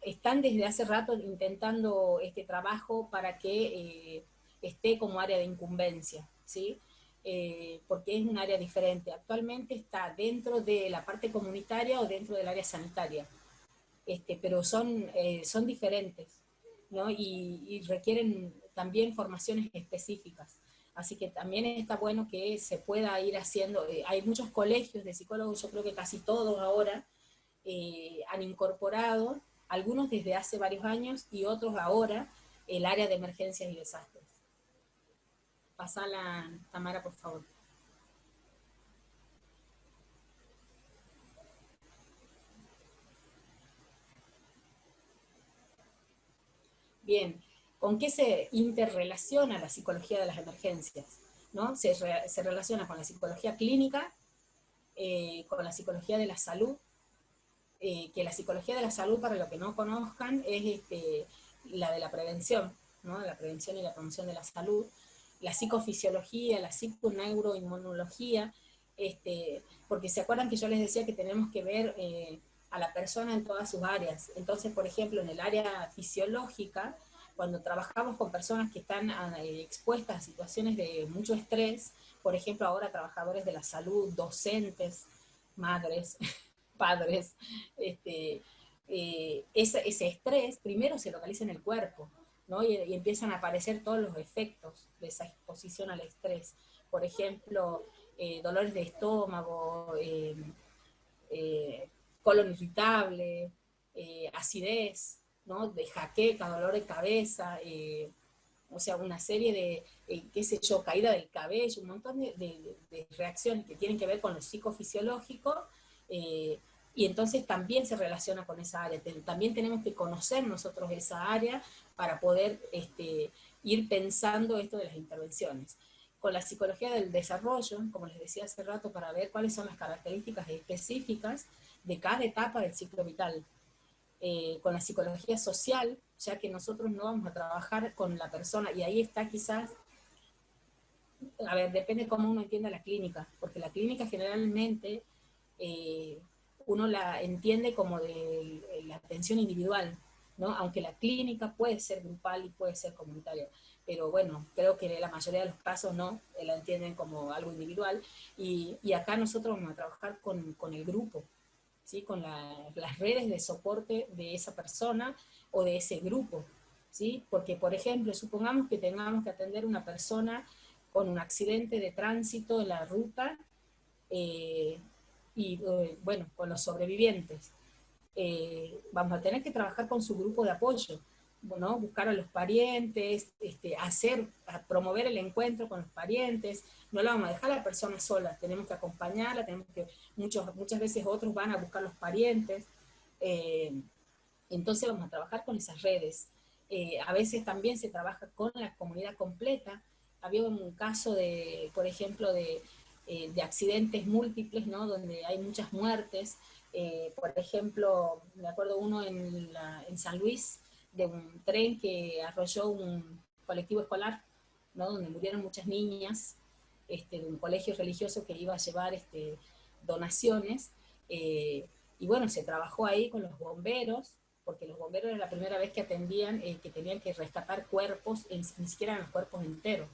están desde hace rato intentando este trabajo para que esté como área de incumbencia, ¿sí? Porque es un área diferente. Actualmente está dentro de la parte comunitaria o dentro del área sanitaria, pero son diferentes, ¿no? Y requieren también formaciones específicas. Así que también está bueno que se pueda ir haciendo, hay muchos colegios de psicólogos, yo creo que casi todos ahora han incorporado, algunos desde hace varios años y otros ahora, el área de emergencias y desastres. Pasala, Tamara, por favor. Bien, ¿con qué se interrelaciona la psicología de las emergencias? ¿No? Se relaciona con la psicología clínica, con la psicología de la salud, que la psicología de la salud, para los que no conozcan, es la de la prevención, ¿no? La prevención y la promoción de la salud, la psicofisiología, la psiconeuroinmunología, porque se acuerdan que yo les decía que tenemos que ver a la persona en todas sus áreas. Entonces, por ejemplo, en el área fisiológica, cuando trabajamos con personas que están expuestas a situaciones de mucho estrés, por ejemplo, ahora trabajadores de la salud, docentes, madres, padres, ese estrés primero se localiza en el cuerpo, ¿no? Y empiezan a aparecer todos los efectos de esa exposición al estrés. Por ejemplo, dolores de estómago, colon irritable, acidez, ¿no? De jaqueca, dolor de cabeza, o sea, una serie de, qué sé yo, caída del cabello, un montón de reacciones que tienen que ver con lo psicofisiológico, y entonces también se relaciona con esa área. También tenemos que conocer nosotros esa área para poder ir pensando esto de las intervenciones. Con la psicología del desarrollo, como les decía hace rato, para ver cuáles son las características específicas de cada etapa del ciclo vital. Con la psicología social, ya que nosotros no vamos a trabajar con la persona, y ahí está quizás, a ver, depende cómo uno entienda la clínica, porque la clínica generalmente uno la entiende como de la atención individual, ¿no? Aunque la clínica puede ser grupal y puede ser comunitaria, pero bueno, creo que la mayoría de los casos no, la entienden como algo individual, y acá nosotros vamos a trabajar con el grupo, ¿sí? Con las redes de soporte de esa persona o de ese grupo, ¿sí? Porque, por ejemplo, supongamos que tengamos que atender a una persona con un accidente de tránsito en la ruta, bueno, con los sobrevivientes. Vamos a tener que trabajar con su grupo de apoyo, ¿no? Buscar a los parientes, promover el encuentro con los parientes. No la vamos a dejar a la persona sola, tenemos que acompañarla, muchas veces otros van a buscar los parientes. Entonces vamos a trabajar con esas redes. A veces también se trabaja con la comunidad completa. Había un caso de, por ejemplo, de accidentes múltiples, ¿no? Donde hay muchas muertes. Por ejemplo, me acuerdo uno en San Luis, de un tren que arrolló un colectivo escolar, ¿no? Donde murieron muchas niñas, de un colegio religioso que iba a llevar donaciones. Y bueno, se trabajó ahí con los bomberos, porque los bomberos era la primera vez que atendían, que tenían que rescatar cuerpos, ni siquiera los cuerpos enteros.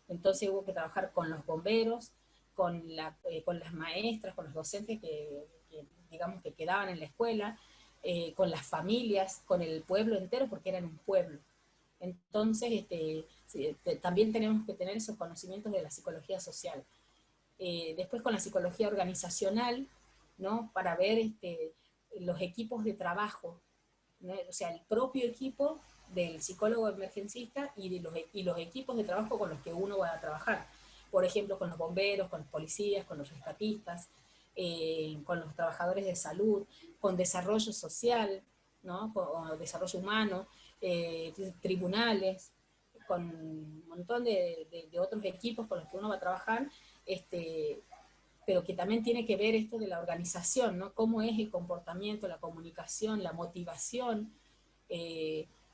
Entonces hubo que trabajar con los bomberos, con las maestras, con los docentes que digamos que quedaban en la escuela, con las familias, con el pueblo entero, porque eran un pueblo. Entonces, también tenemos que tener esos conocimientos de la psicología social. Después con la psicología organizacional, ¿no? Para ver los equipos de trabajo, ¿no? O sea, el propio equipo del psicólogo emergencista y los equipos de trabajo con los que uno va a trabajar. Por ejemplo, con los bomberos, con los policías, con los rescatistas, con los trabajadores de salud, con desarrollo social, ¿no? Con desarrollo humano, tribunales, con un montón de otros equipos con los que uno va a trabajar, pero que también tiene que ver esto de la organización, ¿no? Cómo es el comportamiento, la comunicación, la motivación.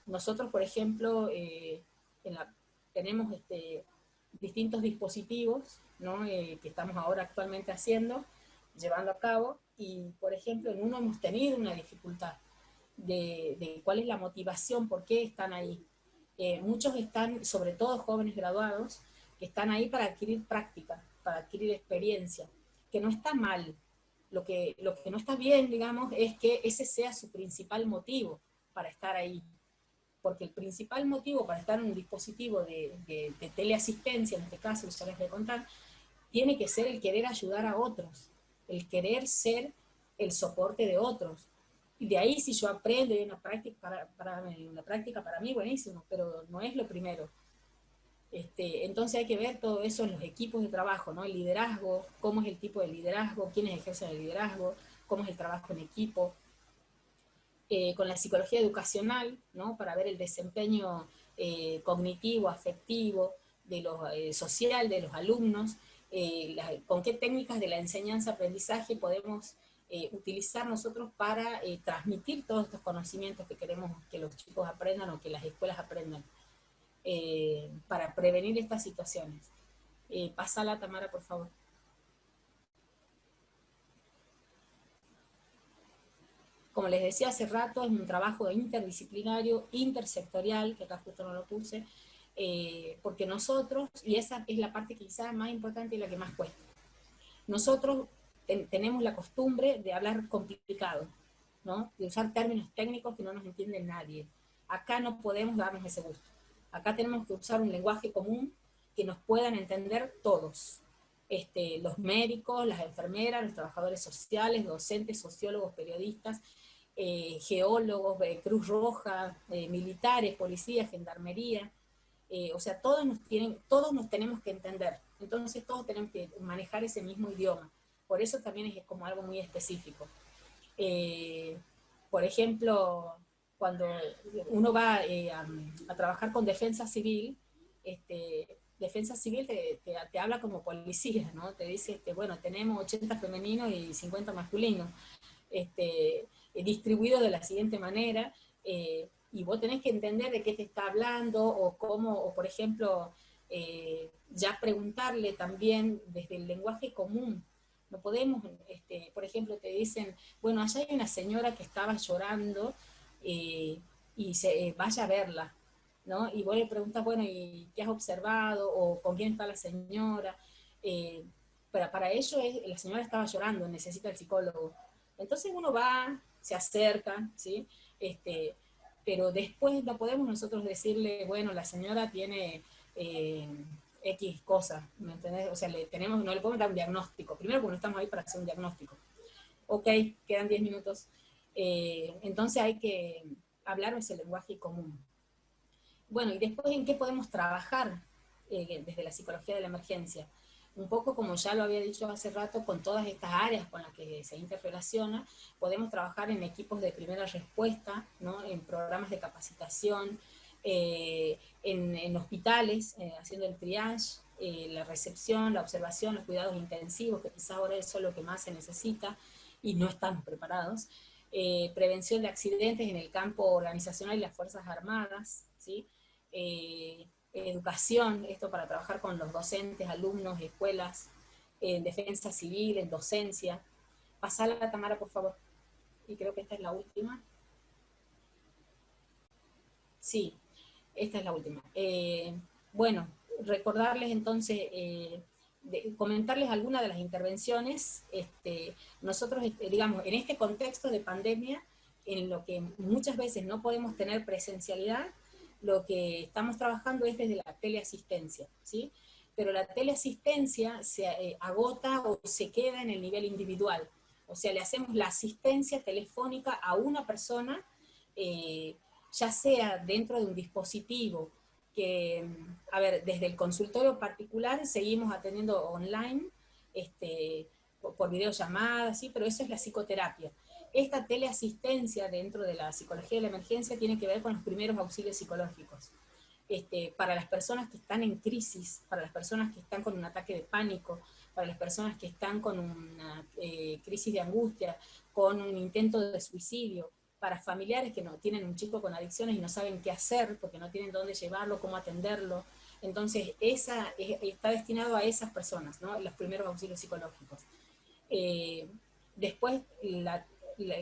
Nosotros, por ejemplo, tenemos distintos dispositivos, ¿no? Que estamos ahora actualmente llevando a cabo, y por ejemplo en uno hemos tenido una dificultad de cuál es la motivación, por qué están ahí. Muchos están, sobre todo jóvenes graduados, que están ahí para adquirir práctica, para adquirir experiencia, que no está mal. Lo que no está bien, digamos, es que ese sea su principal motivo para estar ahí. Porque el principal motivo para estar en un dispositivo de teleasistencia, en este caso, ya les voy a contar, tiene que ser el querer ayudar a otros, el querer ser el soporte de otros. Y de ahí si yo aprendo y hay una práctica para mí, buenísimo, pero no es lo primero. Entonces hay que ver todo eso en los equipos de trabajo, ¿no? El liderazgo, cómo es el tipo de liderazgo, quiénes ejercen el liderazgo, cómo es el trabajo en equipo. Con la psicología educacional, ¿no? Para ver el desempeño cognitivo, afectivo, social de los alumnos, con qué técnicas de la enseñanza-aprendizaje podemos utilizar nosotros para transmitir todos estos conocimientos que queremos que los chicos aprendan o que las escuelas aprendan, para prevenir estas situaciones. Pásala, Tamara, por favor. Como les decía hace rato, es un trabajo interdisciplinario, intersectorial, que acá justo no lo puse, porque nosotros, y esa es la parte quizá más importante y la que más cuesta, nosotros tenemos la costumbre de hablar complicado, ¿no? De usar términos técnicos que no nos entiende nadie. Acá no podemos darnos ese gusto. Acá tenemos que usar un lenguaje común que nos puedan entender todos. Los médicos, las enfermeras, los trabajadores sociales, docentes, sociólogos, periodistas, geólogos, Cruz Roja, militares, policías, gendarmería, o sea, todos nos tenemos que entender, entonces todos tenemos que manejar ese mismo idioma, por eso también es como algo muy específico. Por ejemplo, cuando uno va a trabajar con defensa civil, defensa civil te habla como policía, ¿no? Te dice, bueno, tenemos 80 femeninos y 50 masculinos, distribuido de la siguiente manera, y vos tenés que entender de qué te está hablando, o cómo, o por ejemplo, ya preguntarle también desde el lenguaje común. No podemos, por ejemplo, te dicen, bueno, allá hay una señora que estaba llorando, y vaya a verla, ¿no? Y vos le preguntas, bueno, ¿y qué has observado? O ¿con quién está la señora? Para ello, la señora estaba llorando, necesita el psicólogo. Entonces uno va, se acerca, ¿sí? Pero después no podemos nosotros decirle, bueno, la señora tiene X cosas, ¿me entendés? O sea, no le podemos dar un diagnóstico. Primero porque no estamos ahí para hacer un diagnóstico. Ok, quedan 10 minutos. Entonces hay que hablar ese lenguaje común. Bueno, y después, ¿en qué podemos trabajar desde la psicología de la emergencia? Un poco como ya lo había dicho hace rato, con todas estas áreas con las que se interrelaciona, podemos trabajar en equipos de primera respuesta, ¿no? En programas de capacitación, en hospitales, haciendo el triage, la recepción, la observación, los cuidados intensivos, que quizás ahora eso es lo que más se necesita y no estamos preparados. Prevención de accidentes en el campo organizacional y las Fuerzas Armadas, ¿sí? Educación, esto para trabajar con los docentes, alumnos, escuelas, en defensa civil, en docencia. Pasala, Tamara, por favor. Y creo que esta es la última. Sí, esta es la última. Bueno, recordarles entonces, comentarles algunas de las intervenciones. Nosotros, digamos, en este contexto de pandemia, en lo que muchas veces no podemos tener presencialidad, lo que estamos trabajando es desde la teleasistencia, ¿sí? Pero la teleasistencia se agota o se queda en el nivel individual. O sea, le hacemos la asistencia telefónica a una persona, ya sea dentro de un dispositivo, que, a ver, desde el consultorio particular seguimos atendiendo online, por videollamada, ¿sí? Pero eso es la psicoterapia. Esta teleasistencia dentro de la psicología de la emergencia tiene que ver con los primeros auxilios psicológicos. Para las personas que están en crisis, para las personas que están con un ataque de pánico, para las personas que están con una crisis de angustia, con un intento de suicidio, para familiares que no tienen un chico con adicciones y no saben qué hacer porque no tienen dónde llevarlo, cómo atenderlo. Entonces, está destinado a esas personas, ¿no? Los primeros auxilios psicológicos. Después,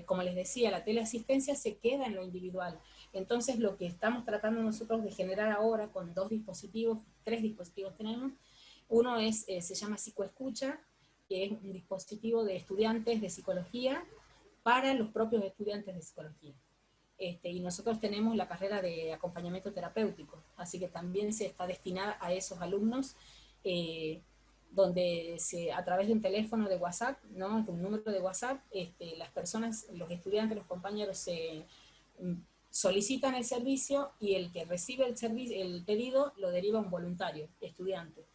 como les decía, la teleasistencia se queda en lo individual. Entonces, lo que estamos tratando nosotros de generar ahora con 3 dispositivos tenemos. Uno se llama Psicoescucha, que es un dispositivo de estudiantes de psicología para los propios estudiantes de psicología. Y nosotros tenemos la carrera de acompañamiento terapéutico, así que también se está destinada a esos alumnos, donde a través de un teléfono de WhatsApp, ¿no? Un número de WhatsApp, las personas, los estudiantes, los compañeros solicitan el servicio y el que recibe el pedido lo deriva a un voluntario, estudiante,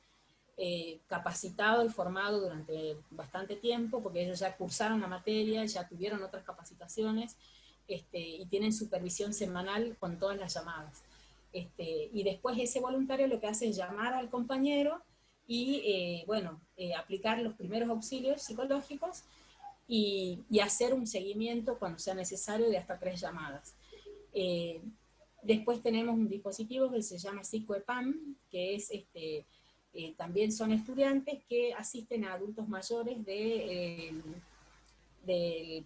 capacitado y formado durante bastante tiempo, porque ellos ya cursaron la materia, ya tuvieron otras capacitaciones, y tienen supervisión semanal con todas las llamadas. Y después ese voluntario lo que hace es llamar al compañero y, aplicar los primeros auxilios psicológicos, y hacer un seguimiento cuando sea necesario de hasta 3 llamadas. Después tenemos un dispositivo que se llama PsicoEPAM, que es también son estudiantes que asisten a adultos mayores del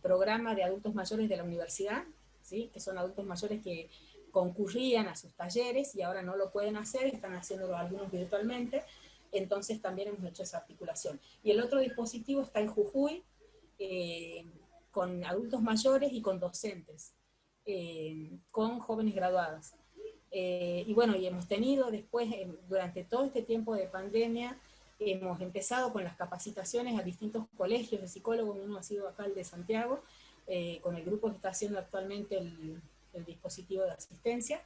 programa de adultos mayores de la universidad, ¿sí? Que son adultos mayores que concurrían a sus talleres y ahora no lo pueden hacer, están haciéndolo algunos virtualmente, entonces también hemos hecho esa articulación. Y el otro dispositivo está en Jujuy, con adultos mayores y con docentes, con jóvenes graduados. Y bueno, y hemos tenido después, durante todo este tiempo de pandemia, hemos empezado con las capacitaciones a distintos colegios de psicólogos. Uno ha sido acá el de Santiago, con el grupo que está haciendo actualmente el dispositivo de asistencia.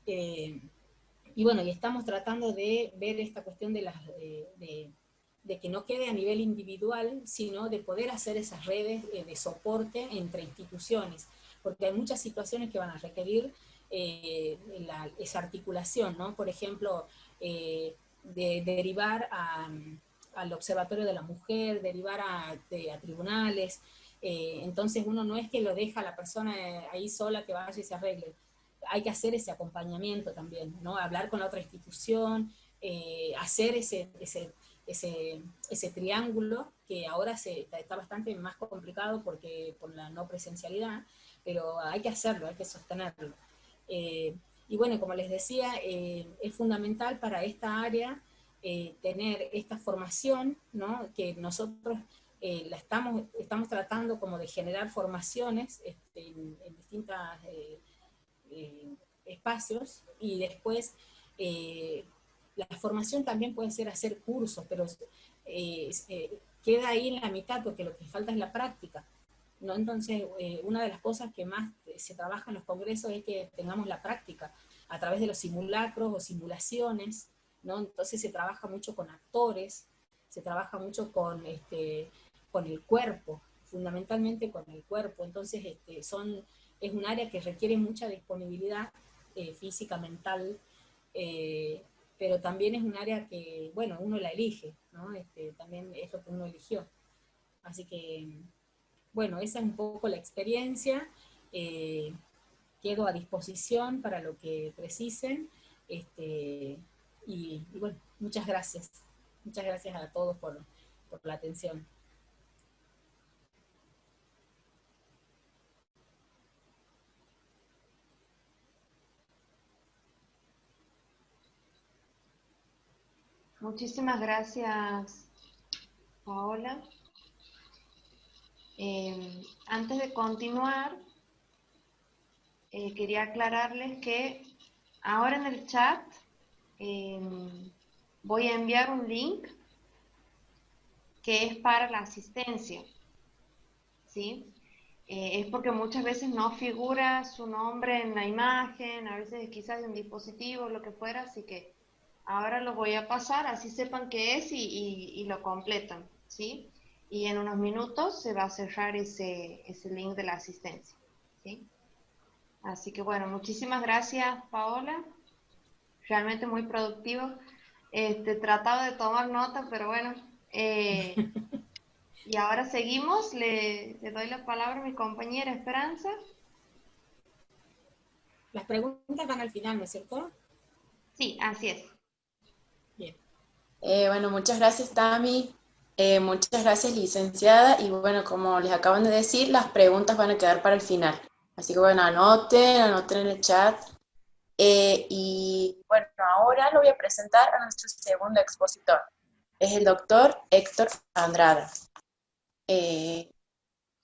Y bueno, y estamos tratando de ver esta cuestión de que no quede a nivel individual, sino de poder hacer esas redes de soporte entre instituciones, porque hay muchas situaciones que van a requerir esa articulación, ¿no? Por ejemplo, de derivar al Observatorio de la Mujer, derivar a tribunales. Entonces uno no es que lo deja a la persona ahí sola que vaya y se arregle. Hay que hacer ese acompañamiento también, ¿no? Hablar con la otra institución, hacer ese triángulo que ahora está bastante más complicado por la no presencialidad, pero hay que hacerlo, hay que sostenerlo. Y bueno, como les decía, es fundamental para esta área tener esta formación, ¿no? Que nosotros estamos tratando como de generar formaciones en distintos espacios, y después la formación también puede ser hacer cursos, pero queda ahí en la mitad porque lo que falta es la práctica, ¿no? Entonces, una de las cosas que más se trabaja en los congresos es que tengamos la práctica a través de los simulacros o simulaciones, ¿no? Entonces se trabaja mucho con actores, se trabaja mucho con el cuerpo, fundamentalmente con el cuerpo. Entonces es un área que requiere mucha disponibilidad física, mental, pero también es un área que, bueno, uno la elige, ¿no? También es lo que uno eligió. Así que, bueno, esa es un poco la experiencia. Quedo a disposición para lo que precisen. Y bueno, muchas gracias. Muchas gracias a todos por la atención. Muchísimas gracias, Paola. Antes de continuar, quería aclararles que ahora en el chat voy a enviar un link que es para la asistencia, ¿sí? Es porque muchas veces no figura su nombre en la imagen, a veces quizás de un dispositivo, lo que fuera, así que ahora lo voy a pasar, así sepan qué es y lo completan, ¿sí? Y en unos minutos se va a cerrar ese link de la asistencia, ¿sí? Así que bueno, muchísimas gracias, Paola. Realmente muy productivo. Trataba de tomar nota, pero bueno. Y ahora seguimos. Le doy la palabra a mi compañera Esperanza. Las preguntas van al final, ¿no es cierto? Sí, así es. Bien. Bueno, muchas gracias, Tami. Muchas gracias, licenciada. Y bueno, como les acaban de decir, las preguntas van a quedar para el final. Así que bueno, anoten en el chat. Y bueno, ahora lo voy a presentar a nuestro segundo expositor. Es el doctor Héctor Andrada. Él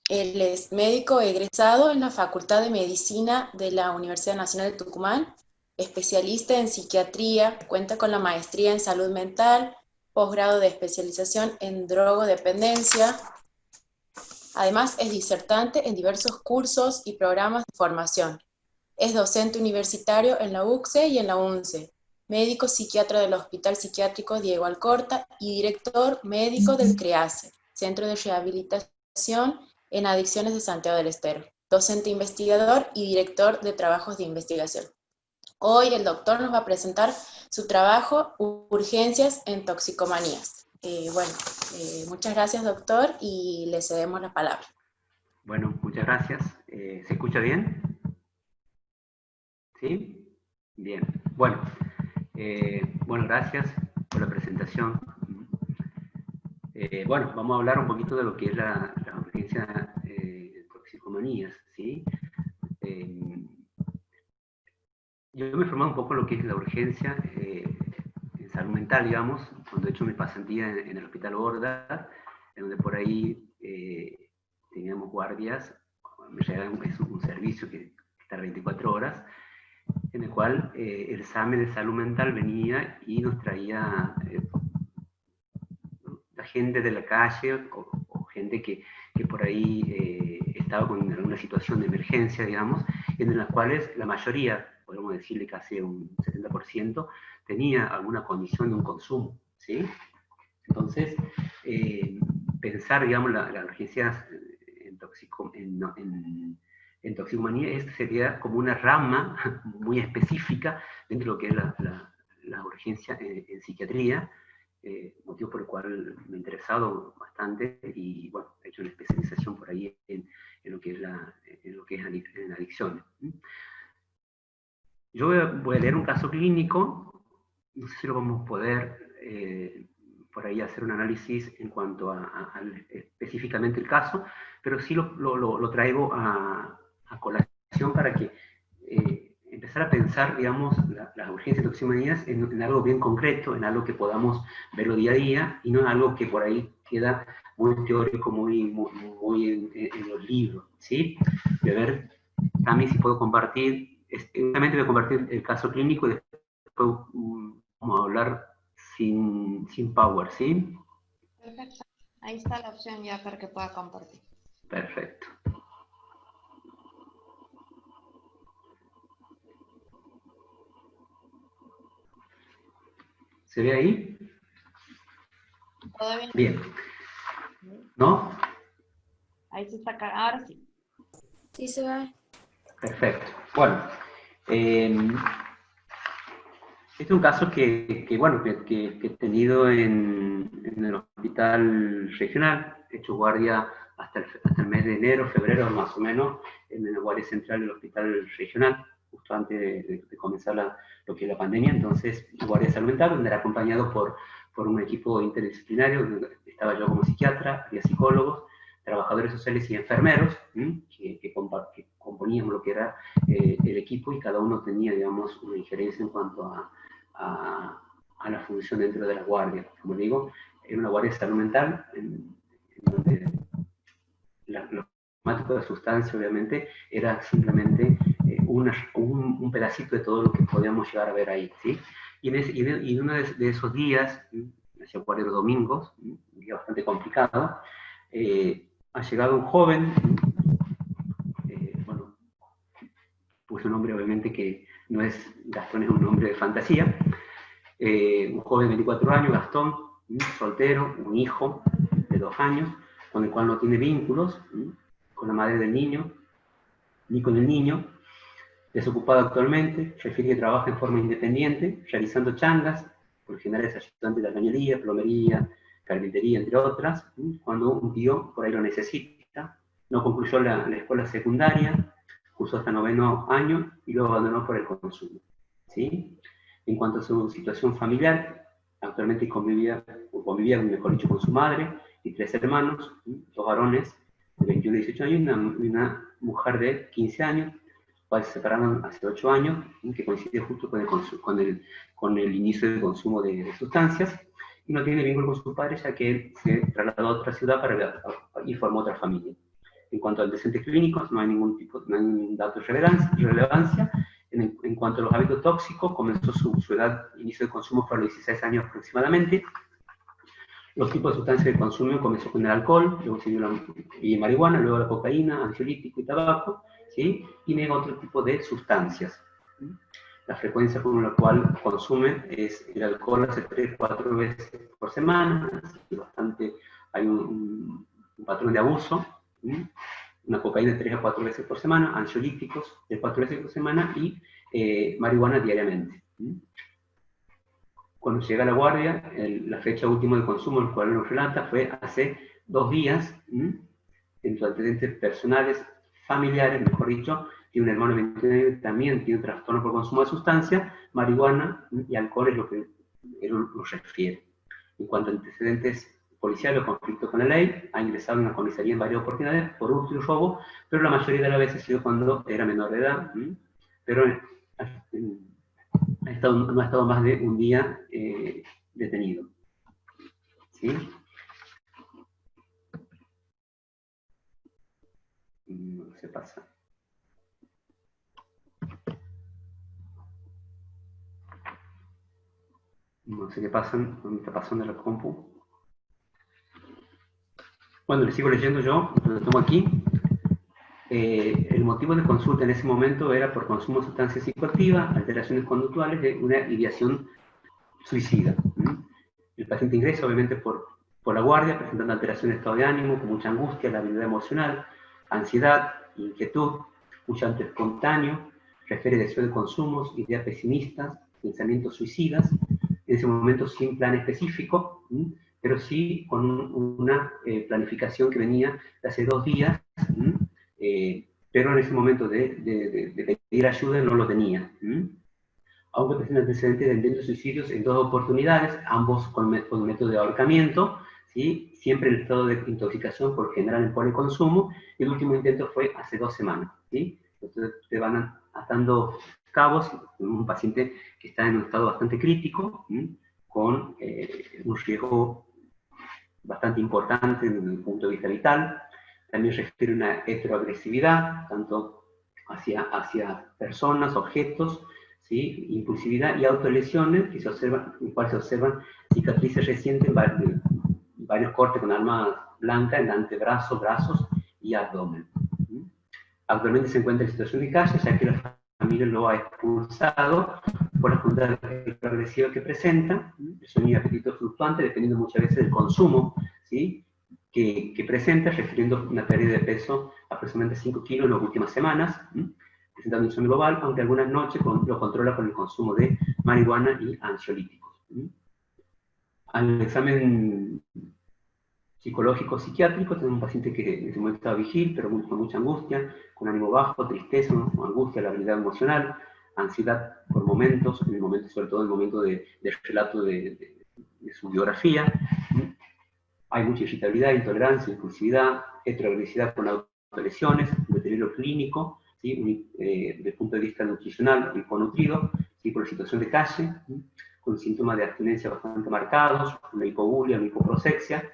es médico egresado en la Facultad de Medicina de la Universidad Nacional de Tucumán, especialista en psiquiatría, cuenta con la maestría en salud mental, posgrado de especialización en drogodependencia. Además, es disertante en diversos cursos y programas de formación. Es docente universitario en la UCSE y en la UNCE, médico psiquiatra del Hospital Psiquiátrico Diego Alcorta y director médico del CREASE, Centro de Rehabilitación en Adicciones de Santiago del Estero, docente investigador y director de trabajos de investigación. Hoy el doctor nos va a presentar su trabajo Urgencias en Toxicomanías. Muchas gracias, doctor, y le cedemos la palabra. Bueno, muchas gracias. ¿Se escucha bien? ¿Sí? Bien. Bueno, gracias por la presentación. Bueno, vamos a hablar un poquito de lo que es la urgencia de toxicomanías, ¿sí? Yo me he formado un poco en lo que es la urgencia en salud mental, digamos, cuando he hecho mi pasantía en el Hospital Borda, en donde por ahí teníamos guardias. Es un servicio que está 24 horas, en el cual el examen de salud mental venía y nos traía la gente de la calle o gente que por ahí estaba con alguna situación de emergencia, digamos, en las cuales la mayoría, podemos decirle casi un 70%, tenía alguna condición de un consumo, ¿sí? Entonces, pensar, digamos, la urgencia en toxicomanía sería como una rama muy específica dentro de lo que es la urgencia en psiquiatría, motivo por el cual me he interesado bastante y, bueno, he hecho una especialización por ahí en lo que es en adicciones. Yo voy a leer un caso clínico, no sé si lo vamos a poder por ahí hacer un análisis en cuanto a específicamente el caso, pero sí lo traigo a colación para que empezar a pensar, digamos, las urgencias de toxicomanías en algo bien concreto, en algo que podamos verlo día a día, y no en algo que por ahí queda muy teórico, muy en los libros, ¿sí? De ver también si puedo compartir, únicamente voy a compartir el caso clínico y después vamos a hablar sin power, ¿sí? Perfecto. Ahí está la opción ya para que pueda compartir. Perfecto. ¿Se ve ahí? ¿Todo bien? Bien. ¿No? Ahí se está, ahora sí. Sí, se ve. Perfecto. Bueno, este es un caso que he tenido en el hospital regional. He hecho guardia hasta el mes de enero, febrero más o menos, en la guardia central del hospital regional, justo antes de comenzar lo que es la pandemia. Entonces, guardia de salud mental, donde era acompañado por un equipo interdisciplinario, donde estaba yo como psiquiatra, había psicólogos, trabajadores sociales y enfermeros, que componíamos lo que era el equipo, y cada uno tenía, digamos, una injerencia en cuanto a la función dentro de la guardia. Como digo, era una guardia de salud mental, en donde lo temático de la sustancia, obviamente, era simplemente un pedacito de todo lo que podíamos llegar a ver ahí, ¿sí? Y en uno de esos días, hacía guardia los domingos, un día bastante complicado, ha llegado un joven, puse un nombre obviamente que no es Gastón, es un nombre de fantasía, un joven de 24 años, Gastón, soltero, un hijo de 2 años, con el cual no tiene vínculos, con la madre del niño, ni con el niño, desocupado actualmente, refiere que trabaja en forma independiente, realizando changas, por lo general es ayudante de albañilería, plomería, carpintería, entre otras, cuando un tío por ahí lo necesita. No concluyó la escuela secundaria, cursó hasta 9º año y luego abandonó por el consumo, ¿sí? En cuanto a su situación familiar, actualmente convivía, mejor dicho, con su madre y 3 hermanos, 2 varones de 21 y 18 años y una mujer de 15 años, cuales se separaron hace 8 años, que coincide justo con el inicio del consumo de sustancias, y no tiene vínculo con su padre, ya que él se trasladó a otra ciudad y formó otra familia. En cuanto a antecedentes clínicos, no hay ningún dato de relevancia. En cuanto a los hábitos tóxicos, comenzó su inicio de consumo fue a los 16 años aproximadamente. Los tipos de sustancias de consumo comenzó con el alcohol, luego siguió la marihuana, luego la cocaína, ansiolítico y tabaco, ¿sí? Y negó otro tipo de sustancias. La frecuencia con la cual consume es el alcohol hace 3-4 veces por semana, así que hay un patrón de abuso, una cocaína 3 a 4 veces por semana, ansiolíticos de 4 veces por semana y marihuana diariamente. cuando llega la guardia, la fecha última de consumo, el cual nos relata, fue hace 2 días, en sus antecedentes personales, familiares, mejor dicho, tiene un hermano de 21 años que también tiene un trastorno por consumo de sustancia, marihuana y alcohol es lo que él nos refiere. En cuanto a antecedentes policiales o conflicto con la ley, ha ingresado en una comisaría en varias oportunidades por hurto y robo, pero la mayoría de las veces ha sido cuando era menor de edad, pero no ha estado más de un día detenido. ¿Sí? No se pasa. No sé qué pasa, ¿dónde está pasando la compu? Bueno, le sigo leyendo yo, lo tomo aquí. El motivo de consulta en ese momento era por consumo de sustancias psicoactivas, alteraciones conductuales de una ideación suicida. El paciente ingresa obviamente por la guardia, presentando alteraciones de estado de ánimo, con mucha angustia, labilidad emocional, ansiedad, inquietud, un llanto espontáneo, refiere deseo de consumos, ideas pesimistas, pensamientos suicidas, en ese momento sin plan específico, pero sí con una planificación que venía de hace 2 días, pero en ese momento de pedir ayuda no lo tenía. Aunque presenta antecedentes de intentos suicidios en 2 oportunidades, ambos con método de ahorcamiento, ¿sí? Siempre en estado de intoxicación, por general en policonsumo, y el último intento fue hace 2 semanas. ¿Sí? Entonces te van atando cabos, un paciente que está en un estado bastante crítico, con un riesgo bastante importante desde el punto de vista vital. También refiere una heteroagresividad, tanto hacia personas, objetos, ¿sí? Impulsividad y autolesiones, que se observan, en cual se observan cicatrices recientes en varios cortes con arma blanca en antebrazo, brazos y abdomen. Actualmente se encuentra en situación de calle, ya que la familia lo ha expulsado por la conducta agresiva que presenta, el sueño y apetito fluctuante, dependiendo muchas veces del consumo, ¿sí? que presenta, refiriendo una pérdida de peso aproximadamente 5 kilos en las últimas semanas, presentando insomnio global, aunque algunas noches lo controla con el consumo de marihuana y ansiolíticos. Al examen psicológico psiquiátrico, tenemos un paciente que en ese momento estaba vigil, pero con mucha angustia, con ánimo bajo, tristeza, angustia, labilidad emocional, ansiedad por momentos, sobre todo en el momento del relato de su biografía. Hay mucha irritabilidad, intolerancia, impulsividad, heteroagresividad con autolesiones, deterioro clínico, ¿sí? Desde el punto de vista nutricional, hiponutrido, ¿sí? Por la situación de calle, ¿sí? Con síntomas de abstinencia bastante marcados, una hipobulia, una hipoprosexia,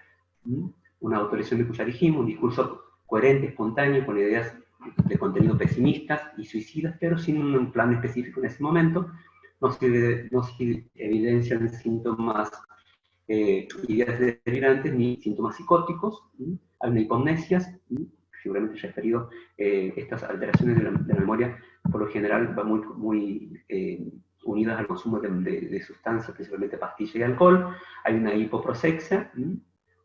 una autolesión de cuya dijimos, un discurso coherente, espontáneo, con ideas de contenido pesimistas y suicidas, pero sin un plan específico en ese momento. No se evidencian síntomas, ideas delirantes ni síntomas psicóticos. Hay una hipomnesias, seguramente referido estas alteraciones de la memoria, por lo general van muy unidas al consumo de sustancias, principalmente pastillas y alcohol. Hay una hipoprosexia,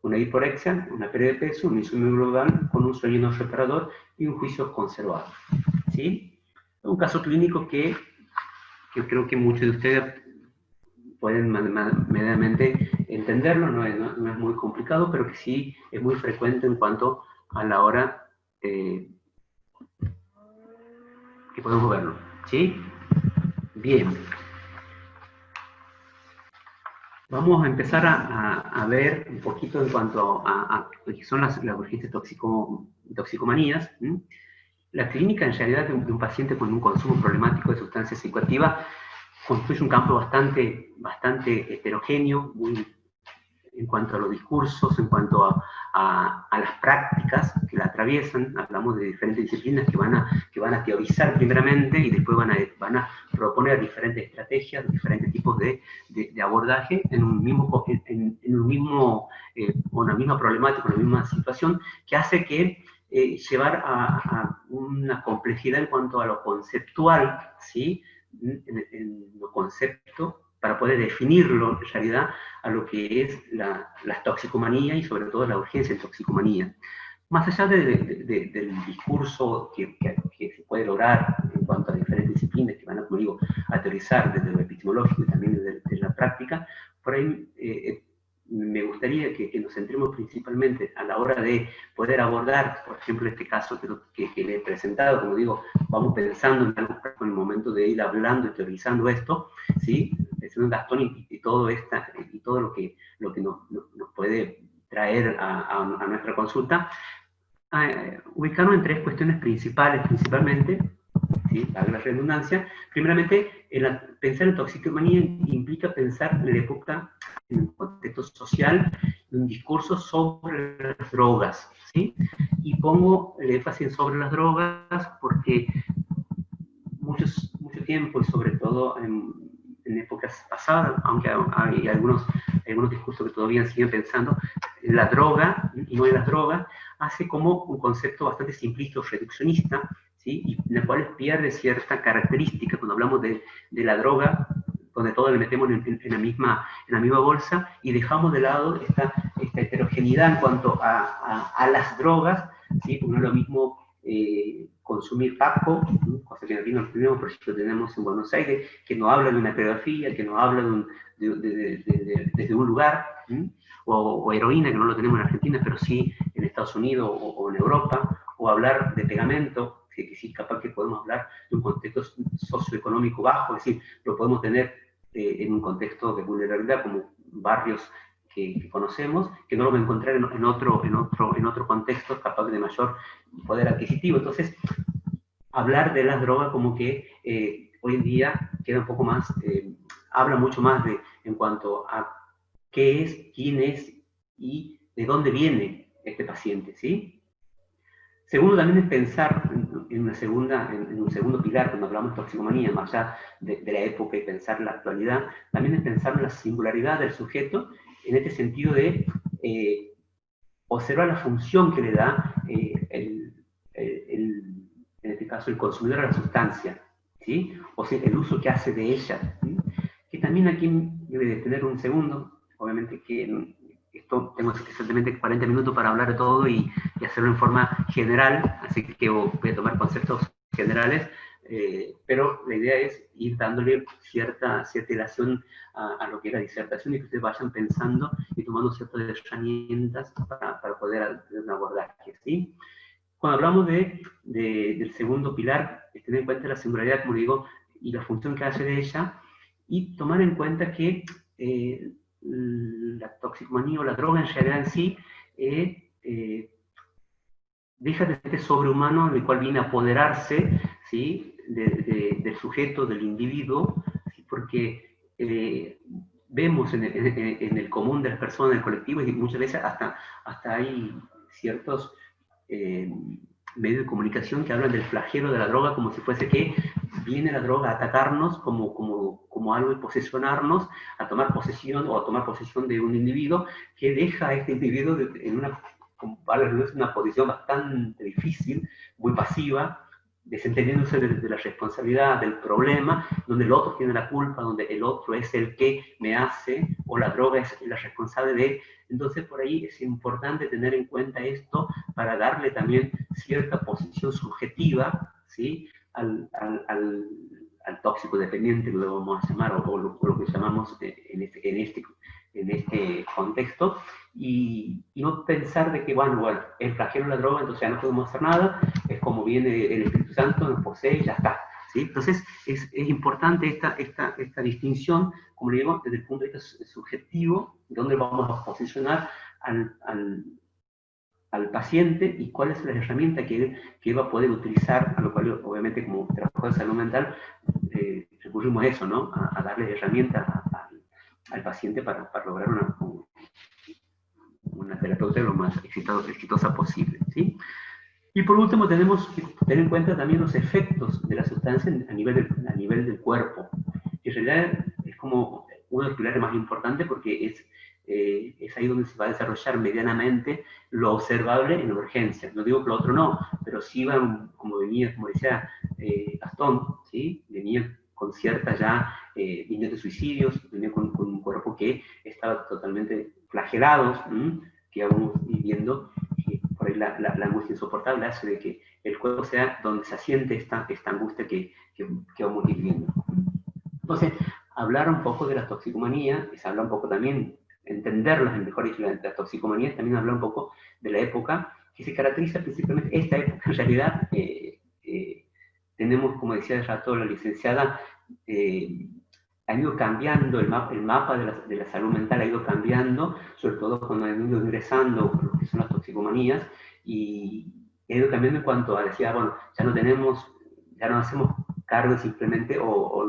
una hiporexia, una pérdida de peso, un insomnio global con un sueño no reparador y un juicio conservado. ¿Sí? Un caso clínico que creo que muchos de ustedes pueden medianamente entenderlo, no es muy complicado, pero que sí es muy frecuente en cuanto a la hora que podemos verlo. ¿Sí? Bien. Vamos a empezar a ver un poquito en cuanto a lo que son las urgentes toxicomanías. La clínica, en realidad, de un paciente con un consumo problemático de sustancias psicoactivas constituye un campo bastante heterogéneo, en cuanto a los discursos, en cuanto a las prácticas que la atraviesan. Hablamos de diferentes disciplinas que van a teorizar primeramente y después van a proponer diferentes estrategias, diferentes tipos de abordaje en una misma problemática, una misma situación, que hace que llevar a una complejidad en cuanto a lo conceptual, ¿sí? En lo concepto, para poder definirlo en realidad a lo que es la toxicomanía y sobre todo la urgencia en toxicomanía. Más allá del discurso que se puede lograr en cuanto a diferentes disciplinas que van a, como digo, a teorizar desde lo epistemológico y también desde la práctica, práctica, por ahí me gustaría que nos centremos principalmente a la hora de poder abordar, por ejemplo, este caso que le he presentado, como digo, vamos pensando en algo en el momento de ir hablando y teorizando esto, ¿sí? Pensando en Gastón y todo lo que nos puede traer a nuestra consulta, ubicarnos en tres cuestiones principalmente, ¿sí? Para la redundancia. Primeramente, pensar en toxicomanía implica pensar en la época, en un contexto social, en un discurso sobre las drogas, ¿sí? Y pongo el énfasis sobre las drogas porque mucho tiempo, y sobre todo en épocas pasadas, aunque hay algunos discursos que todavía siguen pensando, la droga, y no en las drogas, hace como un concepto bastante simplista o reduccionista, ¿sí? Y en el cual pierde cierta característica cuando hablamos de la droga, donde todo le metemos en la misma bolsa, y dejamos de lado esta heterogeneidad en cuanto a las drogas, ¿sí? Porque no es lo mismo consumir tabaco, cosa que aquí no tenemos, por ejemplo, tenemos en Buenos Aires, que no habla de una pedofila, que no habla desde un lugar, o heroína, que no lo tenemos en Argentina, pero sí en Estados Unidos o en Europa, o hablar de pegamento, que sí capaz que podemos hablar de un contexto socioeconómico bajo, es decir, lo podemos tener en un contexto de vulnerabilidad como barrios que conocemos, que no lo vamos a encontrar en otro contexto capaz de mayor poder adquisitivo. Entonces, hablar de las drogas como que hoy en día queda un poco más, habla mucho más en cuanto a qué es, quién es y de dónde viene este paciente, ¿sí? Segundo, también es pensar en un segundo pilar, cuando hablamos de toxicomanía, más allá de la época y pensar la actualidad, también es pensar en la singularidad del sujeto, en este sentido de observar la función que le da, en este caso, el consumidor a la sustancia, ¿sí? O sea, el uso que hace de ella, ¿sí? Que también aquí debe de tener un segundo, obviamente que esto tengo exactamente 40 minutos para hablar de todo y hacerlo en forma general, así que voy a tomar conceptos generales, pero la idea es ir dándole cierta ilación a lo que es la disertación y que ustedes vayan pensando y tomando ciertas herramientas para poder hacer un abordaje, ¿sí? Cuando hablamos del segundo pilar, es tener en cuenta la singularidad, como digo, y la función que hace de ella, y tomar en cuenta que la toxicomanía o la droga en general en sí deja de ser sobrehumano, en el cual viene a apoderarse, ¿sí? del sujeto, del individuo, ¿sí? Porque vemos en el común de las personas, en el colectivo, y muchas veces hasta hay ciertos medios de comunicación que hablan del flagelo de la droga como si fuese que viene la droga a atacarnos como algo y posesionarnos, a tomar posesión de un individuo que deja a este individuo en una posición bastante difícil, muy pasiva, desentendiéndose de la responsabilidad del problema, donde el otro tiene la culpa, donde el otro es el que me hace, o la droga es la responsable de. Entonces, por ahí es importante tener en cuenta esto para darle también cierta posición subjetiva, ¿sí? al tóxico dependiente, que lo vamos a llamar, o lo que llamamos en este contexto, y no pensar de que, bueno, el flagelo de la droga, entonces ya no podemos hacer nada, es como viene el Espíritu Santo, nos posee y ya está, ¿sí? Entonces es importante esta distinción, como le digo, desde el punto de vista subjetivo, donde vamos a posicionar al paciente y cuál es la herramienta que va a poder utilizar, a lo cual obviamente como trabajador de salud mental recurrimos a eso, ¿no? A darle herramientas al paciente para lograr una terapeuta lo más exitosa posible, ¿sí? Y por último tenemos que tener en cuenta también los efectos de la sustancia a nivel del cuerpo. En realidad es como uno de los pilares más importantes porque es ahí donde se va a desarrollar medianamente lo observable en urgencia. No digo que lo otro no, pero sí van, como decía Gastón, ¿sí? Venía con ciertas ya líneas de suicidios, venía con un cuerpo que estaba totalmente flagelados, que íbamos viviendo, y por ahí la angustia insoportable hace de que el cuerpo sea donde se asiente esta angustia que vamos viviendo. Entonces, hablar un poco de la toxicomanía, y se habla un poco también, entenderlas, mejor dicho, la toxicomanía, también habla un poco de la época, que se caracteriza principalmente, esta época en realidad, tenemos, como decía hace rato la licenciada, ha ido cambiando, el mapa de la salud mental ha ido cambiando, sobre todo cuando han ido ingresando lo que son las toxicomanías, y ha ido cambiando en cuanto a, decía, bueno, ya no hacemos cargo simplemente o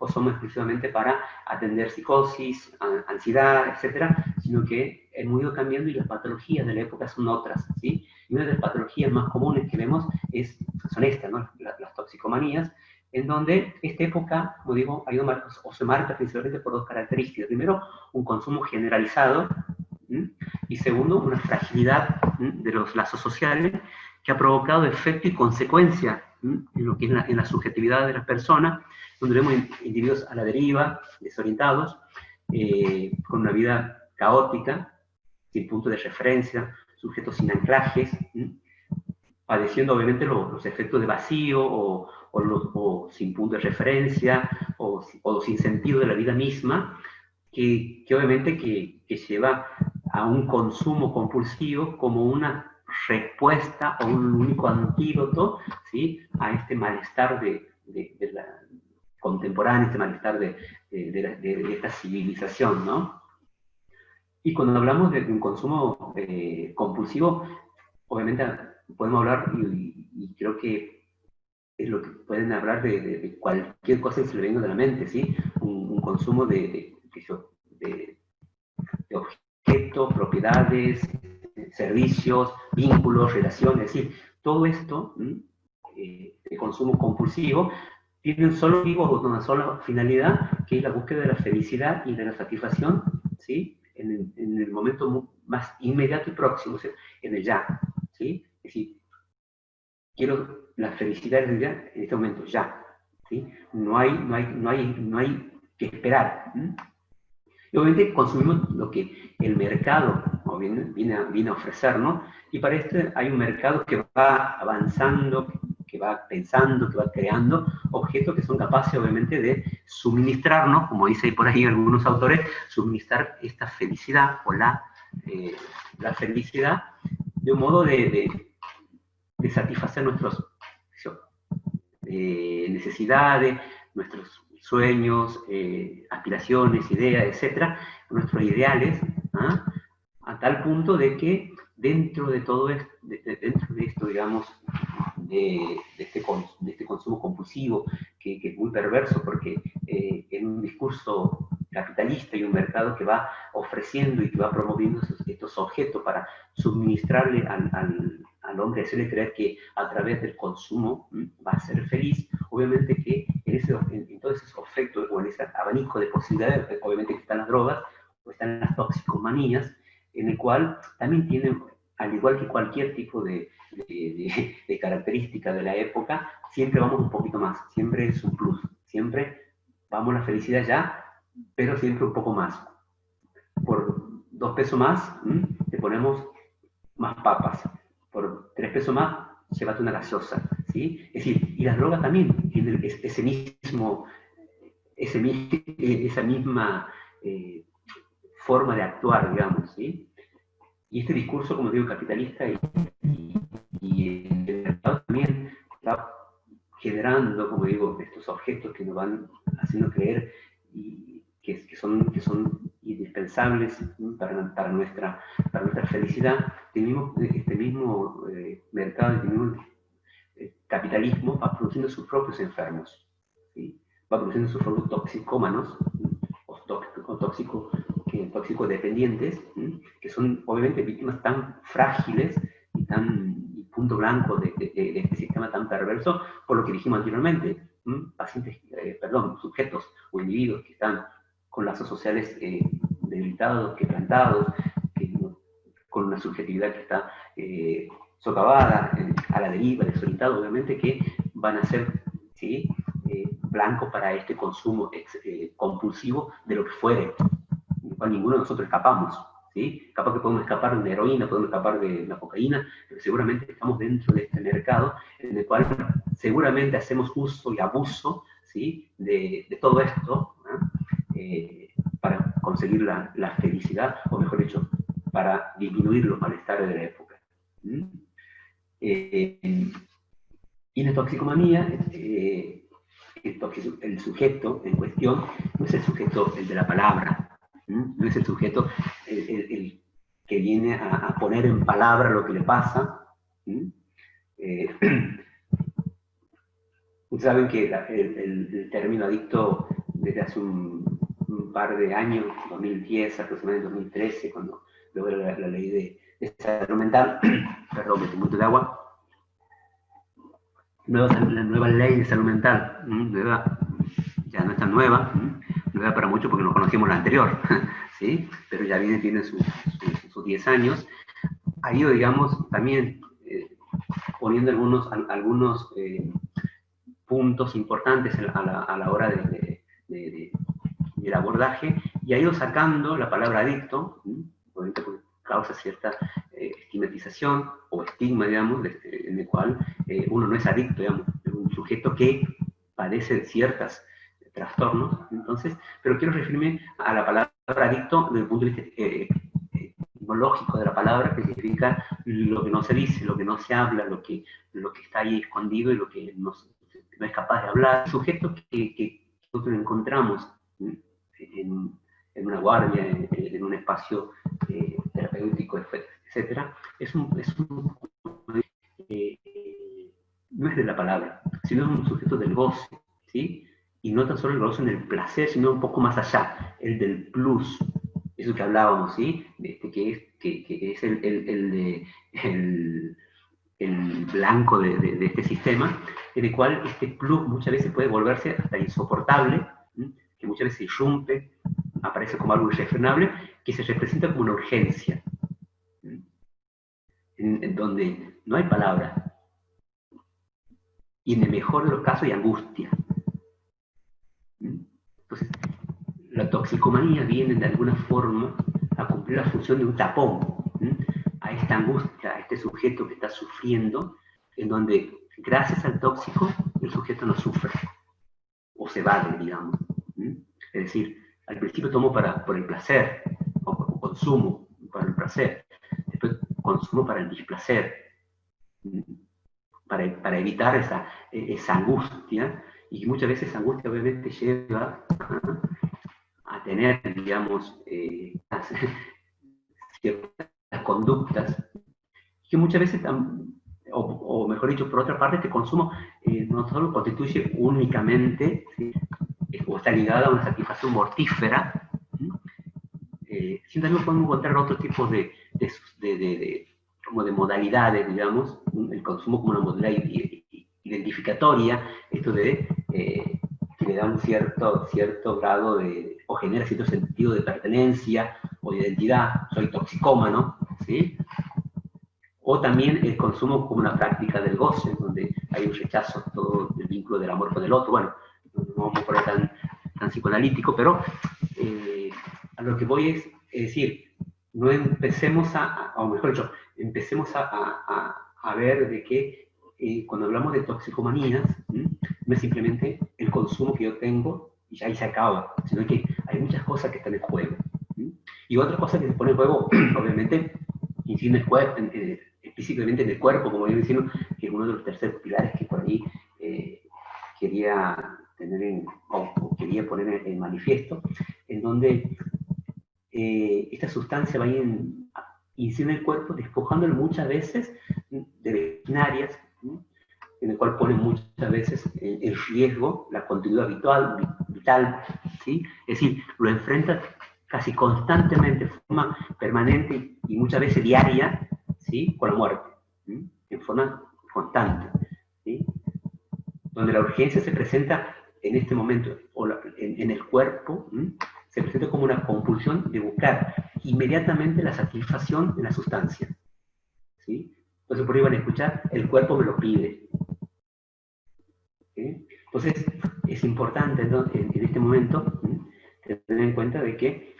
somos exclusivamente para atender psicosis, ansiedad, etcétera, sino que hemos ido cambiando y las patologías de la época son otras, ¿sí? Y una de las patologías más comunes que vemos son estas, ¿no? Las toxicomanías, en donde esta época, como digo, se marca principalmente por dos características. Primero, un consumo generalizado, y segundo, una fragilidad de los lazos sociales que ha provocado efecto y consecuencia en lo que es en la subjetividad de las personas, donde vemos individuos a la deriva, desorientados, con una vida caótica, sin punto de referencia, sujetos sin anclajes, padeciendo obviamente los efectos de vacío o sin punto de referencia o sin sentido de la vida misma, que obviamente que lleva a un consumo compulsivo como una respuesta o un único antídoto, ¿sí?, a este malestar de la contemporánea, este malestar de esta civilización, ¿no? Y cuando hablamos de un consumo compulsivo, obviamente podemos hablar, y creo que es lo que pueden hablar de cualquier cosa que se le venga de la mente, ¿sí? Un consumo de objetos, propiedades, servicios, vínculos, relaciones, es decir, todo esto de consumo compulsivo tiene un solo objetivo, una sola finalidad, que es la búsqueda de la felicidad y de la satisfacción, ¿sí?, en el momento más inmediato y próximo, ¿sí?, en el ya, ¿sí? Es decir, quiero la felicidad en este momento, ya, ¿sí? No hay que esperar. Y obviamente consumimos lo que el mercado viene a ofrecer, ¿no? Y para esto hay un mercado que va avanzando, que va pensando, que va creando objetos que son capaces, obviamente, de suministrarnos, como dice por ahí algunos autores, suministrar esta felicidad o la felicidad de un modo de satisfacer nuestras necesidades, nuestros sueños, aspiraciones, ideas, etcétera, nuestros ideales, a tal punto de que dentro de todo esto, dentro de esto, digamos, de este consumo compulsivo, que es muy perverso porque en un discurso capitalista y un mercado que va ofreciendo y que va promoviendo estos objetos para suministrarle al hombre, hacerle creer que a través del consumo va a ser feliz, obviamente que en todos esos objetos o en ese abanico de posibilidades, obviamente que están las drogas o están las toxicomanías, en el cual también tienen, al igual que cualquier tipo de característica de la época, siempre vamos un poquito más, siempre es un plus, siempre vamos a la felicidad ya, pero siempre un poco más. Por 2 pesos más, te ponemos más papas. Por 3 pesos más, llévate una gaseosa, ¿sí? Es decir, y las drogas también tienen esa misma forma de actuar, digamos, ¿sí? Y este discurso, como digo, capitalista y el mercado también está generando, como digo, estos objetos que nos van haciendo creer y que son indispensables para nuestra felicidad. Este mismo mercado, este mismo capitalismo va produciendo sus propios enfermos, ¿sí? Va produciendo sus propios toxicómanos o toxicodependientes, que son obviamente víctimas tan frágiles y punto blanco de este sistema tan perverso, por lo que dijimos anteriormente, sujetos o individuos que están con lazos sociales debilitados, quebrantados, con una subjetividad que está socavada, a la deriva, desorientado, obviamente que van a ser, ¿sí?, blancos para este consumo compulsivo de lo que fuere, del cual ninguno de nosotros escapamos, ¿sí? Capaz que podemos escapar de una heroína, podemos escapar de la cocaína, pero seguramente estamos dentro de este mercado en el cual seguramente hacemos uso y abuso, ¿sí?, de todo esto, para conseguir la felicidad, o mejor dicho, para disminuir los malestares de la época. Y en la toxicomanía, el sujeto en cuestión no es el sujeto el de la palabra, no es el sujeto el que viene a poner en palabra lo que le pasa. Ustedes saben que el término adicto desde hace un par de años, 2010, aproximadamente 2013, cuando luego la ley de salud mental, perdón, me tomo mucho de agua, la nueva ley de salud mental, nueva, ya no es tan nueva, nueva para muchos porque no conocíamos la anterior, ¿sí? Pero ya tiene sus 10 años, ha ido, digamos, también poniendo algunos puntos importantes a la hora del abordaje, y ha ido sacando la palabra adicto, obviamente porque causa cierta estigmatización o estigma, digamos, en el cual uno no es adicto, digamos, es un sujeto que padece de ciertos trastornos. Entonces, pero quiero referirme a la palabra adicto desde el punto de vista etimológico de la palabra, que significa lo que no se dice, lo que no se habla, lo que está ahí escondido y lo que no es capaz de hablar. Sujetos que nosotros encontramos en una guardia, en un espacio terapéutico, etc., no es de la palabra, sino es un sujeto del goce, ¿sí? Y no tan solo el goce en el placer, sino un poco más allá, el del plus, eso que hablábamos, ¿sí? Que es el blanco de este sistema, en el cual este plus muchas veces puede volverse hasta insoportable, que muchas veces irrumpe, aparece como algo irrefrenable, que se representa como una urgencia, en donde no hay palabra, y en el mejor de los casos hay angustia. Entonces, la toxicomanía viene de alguna forma a cumplir la función de un tapón a esta angustia, a este sujeto que está sufriendo, en donde gracias al tóxico el sujeto no sufre, o se evade, digamos. Es decir, al principio tomo por el placer, o consumo para el placer, después consumo para el displacer, para evitar esa angustia, y muchas veces esa angustia obviamente lleva a tener, digamos, ciertas conductas que muchas veces, o mejor dicho, por otra parte, este consumo no solo constituye únicamente, ¿sí?, o está ligado a una satisfacción mortífera, sino también podemos encontrar otros tipos como de modalidades, digamos, el consumo como una modalidad identificatoria, esto de que le da un cierto grado o genera cierto sentido de pertenencia o de identidad, soy toxicómano, ¿sí? O también el consumo como una práctica del goce, donde hay un rechazo todo el vínculo del amor con el otro. Bueno, no vamos a poner tan psicoanalítico, pero a lo que voy es decir, no empecemos o mejor dicho, empecemos a ver de que cuando hablamos de toxicomanías, no es simplemente el consumo que yo tengo y ahí se acaba, sino que hay muchas cosas que están en juego. Y otra cosa que se pone en juego, obviamente, incide en el cuerpo, específicamente en el cuerpo, como yo decía, que es uno de los terceros pilares que por ahí quería tener o quería poner en manifiesto, en donde esta sustancia va incide en el cuerpo, despojándolo muchas veces de maquinarias, en el cual pone muchas veces en riesgo la continuidad vital, ¿sí? Es decir, lo enfrenta casi constantemente, de forma permanente y muchas veces diaria, ¿sí?, con la muerte, ¿sí?, en forma constante, ¿sí?, donde la urgencia se presenta en este momento, o en el cuerpo, se presenta como una compulsión de buscar inmediatamente la satisfacción de la sustancia, ¿sí? Entonces por ahí van a escuchar, el cuerpo me lo pide, ¿sí? Entonces es importante, ¿no?, en este momento, tener en cuenta de que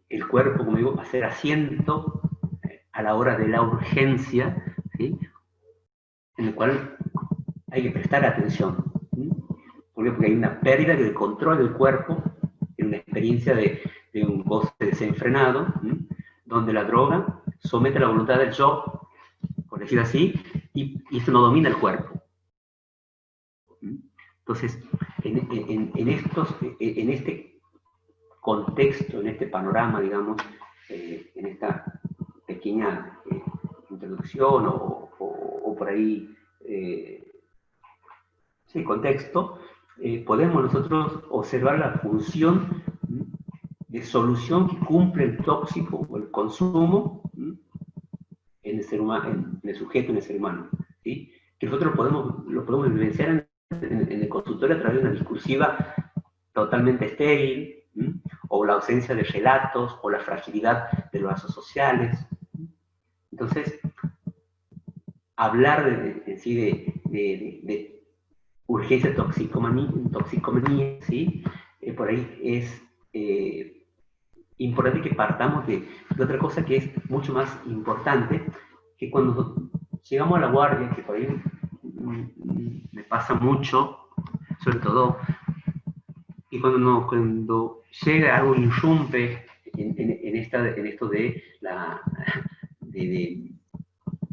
el cuerpo, como digo, va a ser asiento a la hora de la urgencia, ¿sí?, en el cual hay que prestar atención, ¿sí? Porque hay una pérdida del control del cuerpo en una experiencia de un goce desenfrenado, donde la droga somete la voluntad del yo, por decir así, y esto no domina el cuerpo. Entonces, en este contexto, en este panorama, digamos, en esta pequeña introducción o por ahí, sí, contexto, podemos nosotros observar la función de solución que cumple el tóxico o el consumo en el ser humano, en el sujeto, en el ser humano, ¿sí? Que nosotros lo podemos vivenciar en el consultorio a través de una discursiva totalmente estéril, o la ausencia de relatos, o la fragilidad de los lazos sociales. Entonces, hablar de urgencia toxicomanía, ¿sí? Por ahí es importante que partamos de otra cosa que es mucho más importante, que cuando llegamos a la guardia, que por ahí me pasa mucho, sobre todo, y cuando llega algo, irrumpe en esto de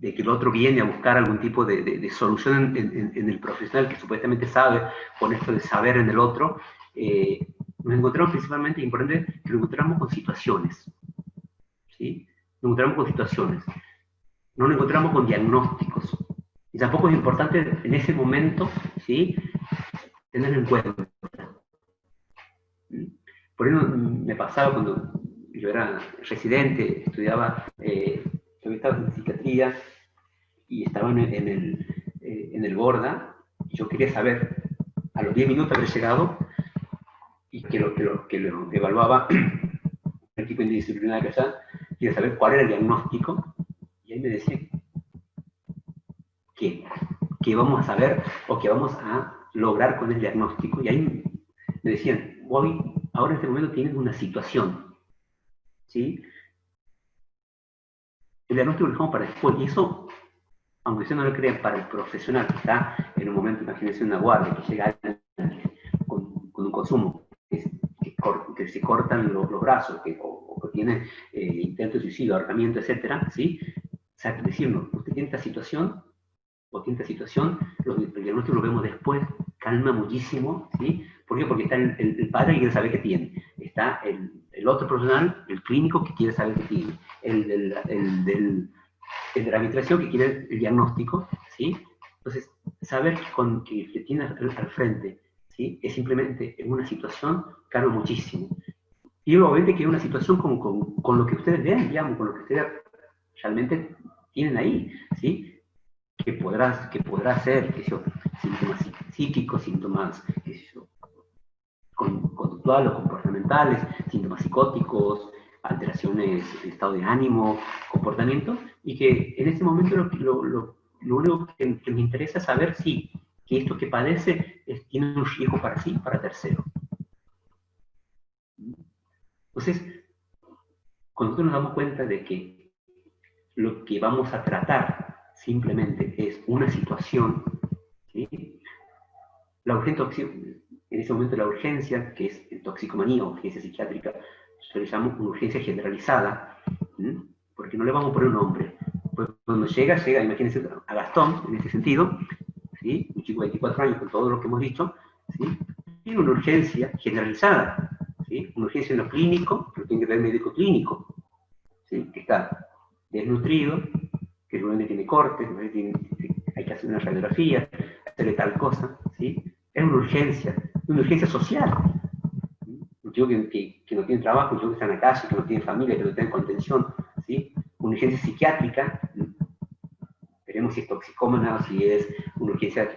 que el otro viene a buscar algún tipo de solución en el profesional que supuestamente sabe, con esto de saber en el otro, nos encontramos principalmente, importante, que nos encontramos con situaciones, ¿sí? Nos encontramos con situaciones, no nos encontramos con diagnósticos, y tampoco es importante en ese momento, ¿sí?, tener en cuenta. Por eso me pasaba cuando yo era residente, estudiaba, yo estaba en psiquiatría y estaba en el Borda, y yo quería saber, a los 10 minutos haber llegado, y que lo evaluaba el equipo interdisciplinario allá, quería saber cuál era el diagnóstico, y ahí me decían que vamos a saber o que vamos a lograr con el diagnóstico, y ahí me decían, ahora en este momento tienes una situación, ¿sí? El diagnóstico lo dejamos para después, y eso, aunque usted no lo crea, para el profesional que está en un momento, imagínense una guardia, que llega con un consumo, que se cortan los brazos, o que tiene intento de suicidio, ahorcamiento, etcétera, ¿sí? O sea, decirnos, usted tiene esta situación, o tiene esta situación, el diagnóstico lo vemos después, calma muchísimo, ¿sí? ¿Por qué? Porque está el padre que quiere saber qué tiene, está el otro profesional, el clínico, que quiere saber qué tiene, el de la administración que quiere el diagnóstico, ¿sí? Entonces, saber que tiene al frente, ¿sí?, es simplemente en una situación, calma muchísimo. Y obviamente que es una situación con lo que ustedes ven, digamos, con lo que ustedes realmente tienen ahí, ¿sí? Que podrá ser, qué sé yo, síntomas psíquicos, síntomas, qué sé yo, conductuales o comportamentales, síntomas psicóticos, alteraciones de estado de ánimo, comportamiento, y que en ese momento lo único que me interesa es saber si que esto que padece tiene un riesgo para sí y para tercero. Entonces, cuando nosotros nos damos cuenta de que lo que vamos a tratar simplemente es una situación, ¿sí? La urgencia, en ese momento la urgencia, que es toxicomanía o urgencia psiquiátrica, yo le llamo una urgencia generalizada, porque no le vamos a poner un nombre. Pues cuando llega, imagínense a Gastón, en ese sentido, ¿sí?, un chico de 24 años con todo lo que hemos dicho, ¿sí?, tiene una urgencia generalizada, ¿sí?, una urgencia en lo clínico, que lo tiene que ver el médico clínico, ¿sí?, que está desnutrido, que luego tiene cortes, hay que hacer una radiografía, hacerle tal cosa, ¿sí? Es una urgencia social. Un chico que no tiene trabajo, un chico que está en la calle, que no tiene familia, que no tiene contención, ¿sí? Una urgencia psiquiátrica, veremos si es toxicómana o si es una urgencia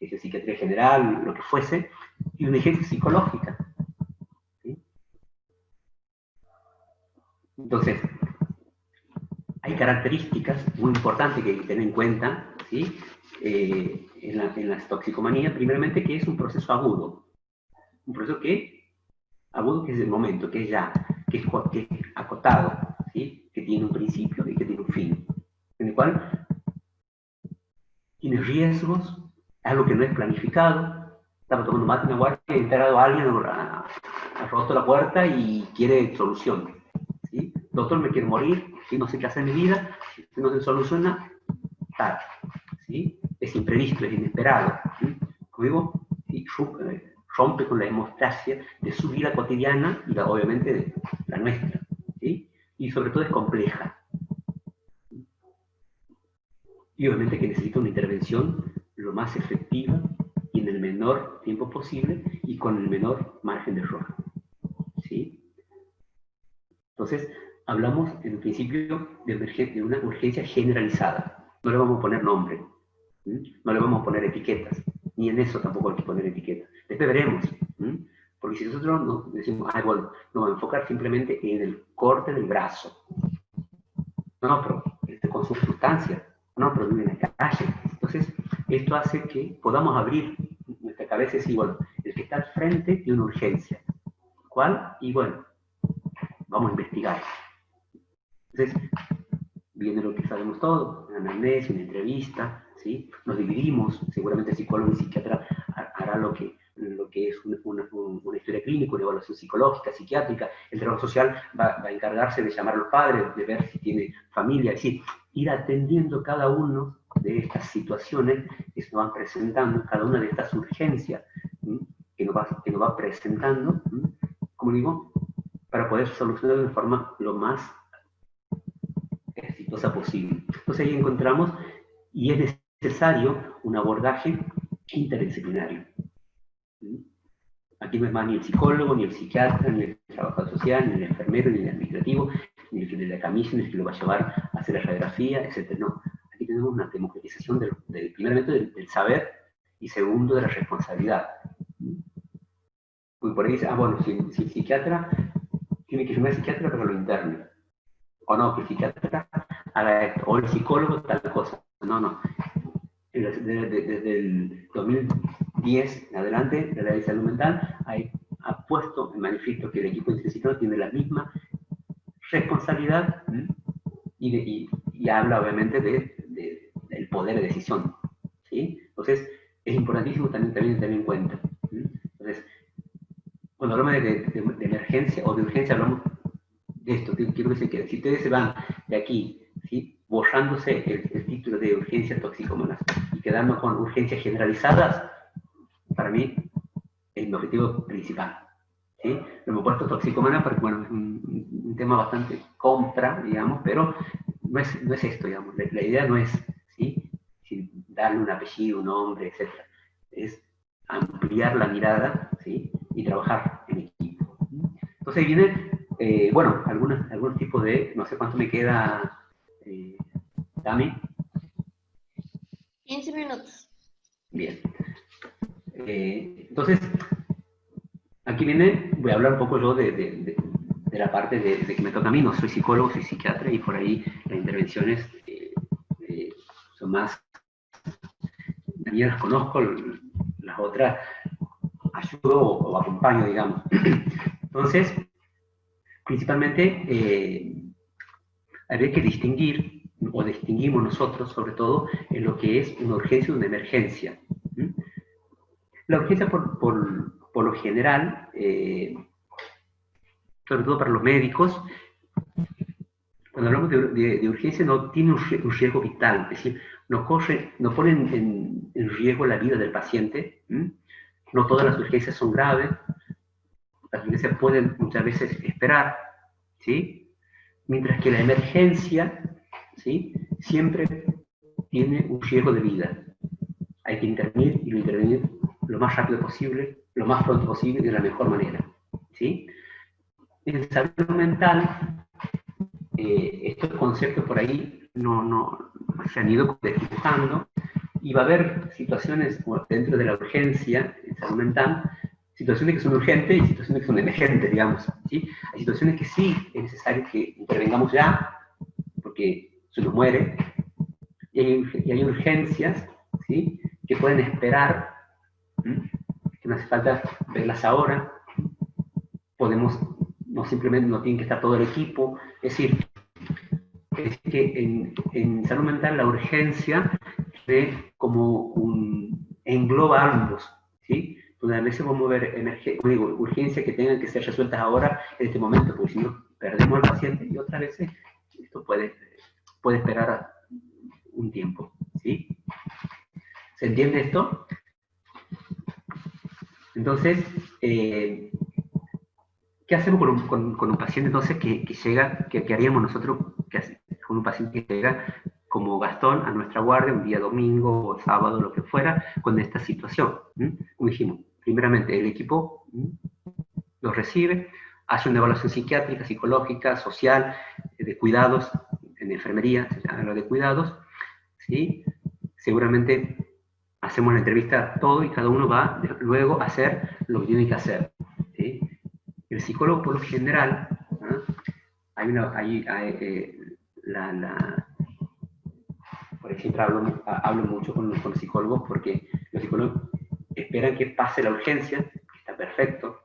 de psiquiatría general, lo que fuese, y una urgencia psicológica, ¿sí? Entonces, hay características muy importantes que hay que tener en cuenta, ¿sí?, en las toxicomanías, primeramente, que es un proceso agudo. Un proceso agudo, que es el momento, que es ya, que es acotado, ¿sí?, que tiene un principio y que tiene un fin, en el cual tiene riesgos, algo que no es planificado. Estaba tomando mate en la guardia y ha entrado alguien ha roto la puerta y quiere solución. ¿Sí? Doctor, me quiero morir, ¿sí? No sé qué hacer en mi vida, si no se soluciona, tal. ¿Sí? Es imprevisto, es inesperado. ¿Sí? Como digo, ¿sí? Rompe con la hemostasia de su vida cotidiana y obviamente de la nuestra. ¿Sí? Y sobre todo es compleja. Y obviamente que necesita una intervención lo más efectiva y en el menor tiempo posible y con el menor margen de error. ¿Sí? Entonces, hablamos en principio de una urgencia generalizada. No le vamos a poner nombre, ¿sí? No le vamos a poner etiquetas, ni en eso tampoco hay que poner etiquetas. Después veremos, ¿sí? Porque si nosotros nos decimos, bueno, nos vamos a enfocar simplemente en el corte del brazo. No, pero con su sustancia. No, pero vive en la calle. Entonces, esto hace que podamos abrir nuestra cabeza y decir, bueno, el que está al frente de una urgencia. ¿Cuál? Y bueno, vamos a investigar. Entonces, viene lo que sabemos todos, una anamnesis, una entrevista, ¿sí? Nos dividimos, seguramente el psicólogo y el psiquiatra hará lo que es una historia clínica, una evaluación psicológica, psiquiátrica. El trabajo social va a encargarse de llamar a los padres, de ver si tiene familia, es decir, ir atendiendo cada uno de estas situaciones que se van presentando, cada una de estas urgencias, ¿sí? que nos va presentando, ¿sí? Como digo, para poder solucionar de forma lo más exitosa posible. Entonces ahí encontramos, y es necesario un abordaje interdisciplinario. ¿Sí? Aquí no es más ni el psicólogo, ni el psiquiatra, ni el trabajador social, ni el enfermero, ni el administrativo, ni el que de la camisa, ni el que lo va a llevar a hacer la radiografía, etc. No, aquí tenemos una democratización primeramente del saber y segundo de la responsabilidad. Porque por ahí dice, bueno, si el psiquiatra tiene que llamar al psiquiatra para lo interno. O no, que el psiquiatra haga esto, o el psicólogo tal cosa. No. Desde el 2010 en adelante, la Ley de Salud Mental ha puesto en manifiesto que el equipo interdisciplinario tiene la misma responsabilidad y habla obviamente del poder de decisión. ¿Sí? Entonces, es importantísimo también tener en cuenta. ¿Sí? Entonces, cuando hablamos de emergencia o de urgencia, hablamos de esto. Quiero decir que si ustedes se van de aquí, ¿sí? Borrándose el título de urgencias toxicómanas y quedando con urgencias generalizadas, para mí es mi objetivo principal. ¿Sí? Lo hemos puesto toxicómana porque bueno, es un tema bastante contra, digamos, pero no es esto, digamos. La idea no es, ¿sí? Darle un apellido, un nombre, etc. Es ampliar la mirada, ¿sí? Y trabajar en equipo. Entonces viene, bueno, algún tipo de, no sé cuánto me queda, Dami. 15 minutos. Bien. Entonces, aquí viene, voy a hablar un poco yo de la parte de que me toca a mí. No soy psicólogo, soy psiquiatra y por ahí las intervenciones son más, yo las conozco, las otras ayudo o acompaño, digamos. Entonces, principalmente habría que distinguir, o distinguimos nosotros sobre todo, en lo que es una urgencia y una emergencia. La urgencia por lo general, sobre todo para los médicos, cuando hablamos de urgencia no tiene un riesgo vital, es decir, no pone en riesgo la vida del paciente. No todas las urgencias son graves, las urgencias pueden muchas veces esperar, ¿sí? Mientras que la emergencia, ¿sí? Siempre tiene un riesgo de vida. Hay que intervenir y intervenir lo más rápido posible, lo más pronto posible y de la mejor manera, ¿sí? En salud mental, estos conceptos por ahí no se han ido despejando y va a haber situaciones dentro de la urgencia en salud mental, situaciones que son urgentes y situaciones que son emergentes, digamos, ¿sí? Hay situaciones que sí es necesario que intervengamos ya, porque se nos muere, y hay urgencias, ¿sí? Que pueden esperar, que no hace falta verlas ahora, simplemente no tiene que estar todo el equipo, es decir, que en salud mental la urgencia engloba ambos, ¿sí? donde a veces vamos a ver urgencias que tengan que ser resueltas ahora, en este momento, porque si no, perdemos al paciente, y otras veces esto puede esperar un tiempo, ¿sí? ¿Se entiende esto? Entonces, ¿qué hacemos con un paciente entonces que llega, que haríamos nosotros con un paciente que llega como Gastón a nuestra guardia un día domingo o sábado, lo que fuera, con esta situación? Como dijimos, primeramente el equipo lo recibe, hace una evaluación psiquiátrica, psicológica, social, de cuidados, en enfermería se llama lo de cuidados, ¿sí? Seguramente hacemos la entrevista todo y cada uno va luego a hacer lo que tiene que hacer, ¿sí? El psicólogo, por lo general, por ejemplo, hablo mucho con los psicólogos porque los psicólogos esperan que pase la urgencia, que está perfecto,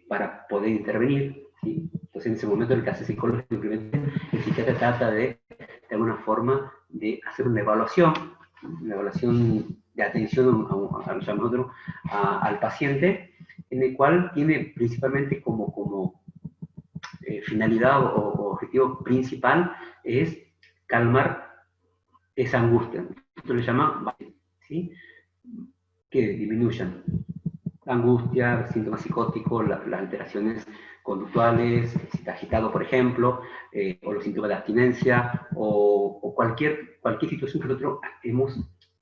para poder intervenir, ¿sí? Entonces, en ese momento, el que hace psicólogo, simplemente el psiquiatra trata de alguna forma, de hacer una evaluación de atención al paciente, en el cual tiene principalmente como finalidad o objetivo principal es calmar esa angustia. Esto le llama, ¿sí? Que disminuyan la angustia, síntomas psicóticos, las alteraciones conductuales, si está agitado, por ejemplo, o los síntomas de abstinencia, o cualquier situación que nosotros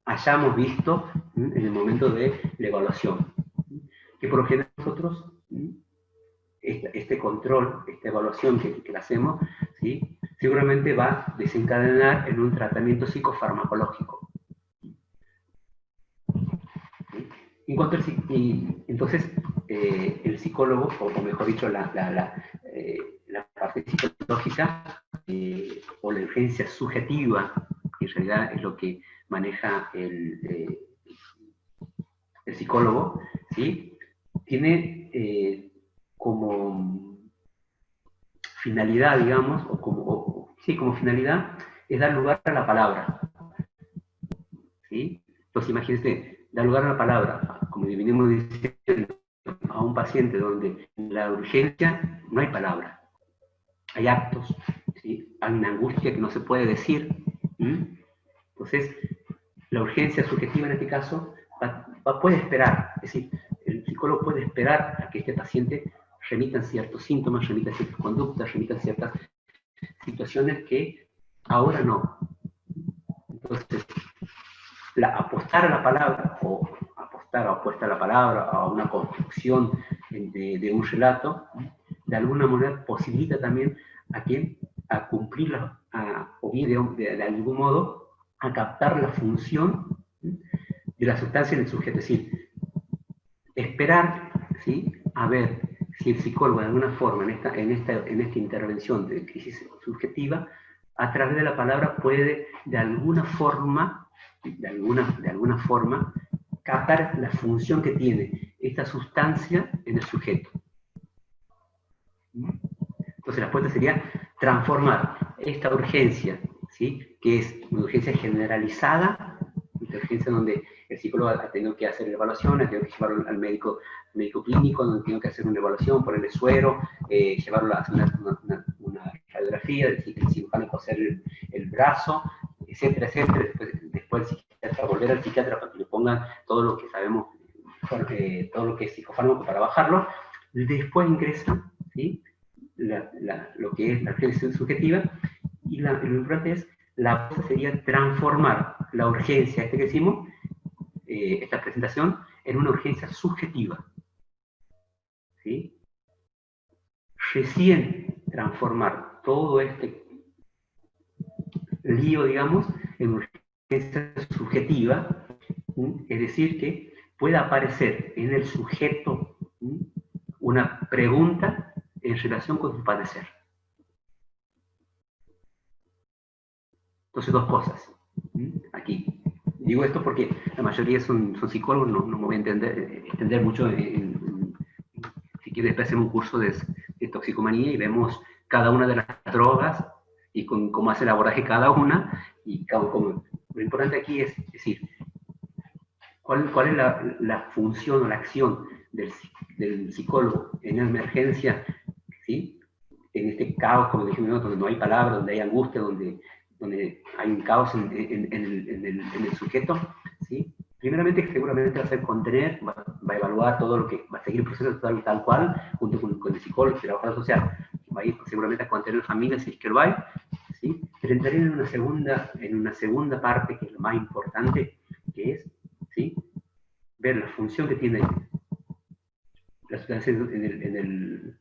hayamos visto en el momento de la evaluación. Que por lo general nosotros, este control, esta evaluación que le hacemos, ¿sí? Seguramente va a desencadenar en un tratamiento psicofarmacológico. Entonces, el psicólogo, o mejor dicho, la parte psicológica, o la urgencia subjetiva, que en realidad es lo que maneja el psicólogo, ¿sí? Tiene como finalidad, digamos, como finalidad, es dar lugar a la palabra, ¿sí? Entonces, imagínense, dar lugar a la palabra, como venimos diciendo, a un paciente donde en la urgencia no hay palabra, hay actos, ¿sí? Hay una angustia que no se puede decir. Entonces, la urgencia subjetiva en este caso puede esperar, es decir, el psicólogo puede esperar a que este paciente remita ciertos síntomas, remita ciertas conductas, remita ciertas situaciones que ahora no. Entonces, apostar a la palabra, o apuesta a la palabra, a una construcción de un relato, de alguna manera posibilita también a cumplirla, o bien de algún modo, a captar la función de la sustancia en el sujeto. Es decir, esperar, ¿sí?, a ver si el psicólogo de alguna forma en esta intervención de crisis subjetiva, a través de la palabra puede de alguna forma captar la función que tiene esta sustancia en el sujeto. Entonces la apuesta sería transformar esta urgencia, ¿sí?, que es una urgencia generalizada, una urgencia donde el psicólogo ha tenido que hacer evaluaciones, ha tenido que llevarlo al médico clínico, donde ha tenido que hacer una evaluación, ponerle suero, llevarlo a hacer una radiografía, el cirujano coser el brazo, etcétera, etcétera. Después el psiquiatra, volver al psiquiatra para que le pongan todo lo que sabemos, todo lo que es psicofármaco para bajarlo. Después ingresa, ¿sí?, lo que es la urgencia subjetiva, y lo importante es, la cosa sería transformar la urgencia, que decimos, esta presentación, en una urgencia subjetiva, ¿sí? Recién transformar todo este lío, digamos, en urgencia subjetiva, es decir, que pueda aparecer en el sujeto una pregunta en relación con su padecer. Entonces, dos cosas aquí. Digo esto porque la mayoría son psicólogos, no me voy a extender mucho. Si quieres, después hacemos un curso de toxicomanía y vemos cada una de las drogas y cómo hace el abordaje cada una. Lo importante aquí es decir, ¿Cuál es la función o la acción del psicólogo en la emergencia? ¿Sí? En este caos, como dijimos, donde no hay palabras, donde hay angustia, donde hay un caos en el sujeto, ¿sí? Primeramente, seguramente va a hacer contener, va a evaluar todo lo que va a seguir el proceso tal cual, junto con el psicólogo, el trabajador social. Va a ir seguramente a contener familias si es que lo hay, ¿sí? Pero entraría en una segunda parte, que es lo más importante, que es, ¿sí?, ver la función que tiene la sustancia en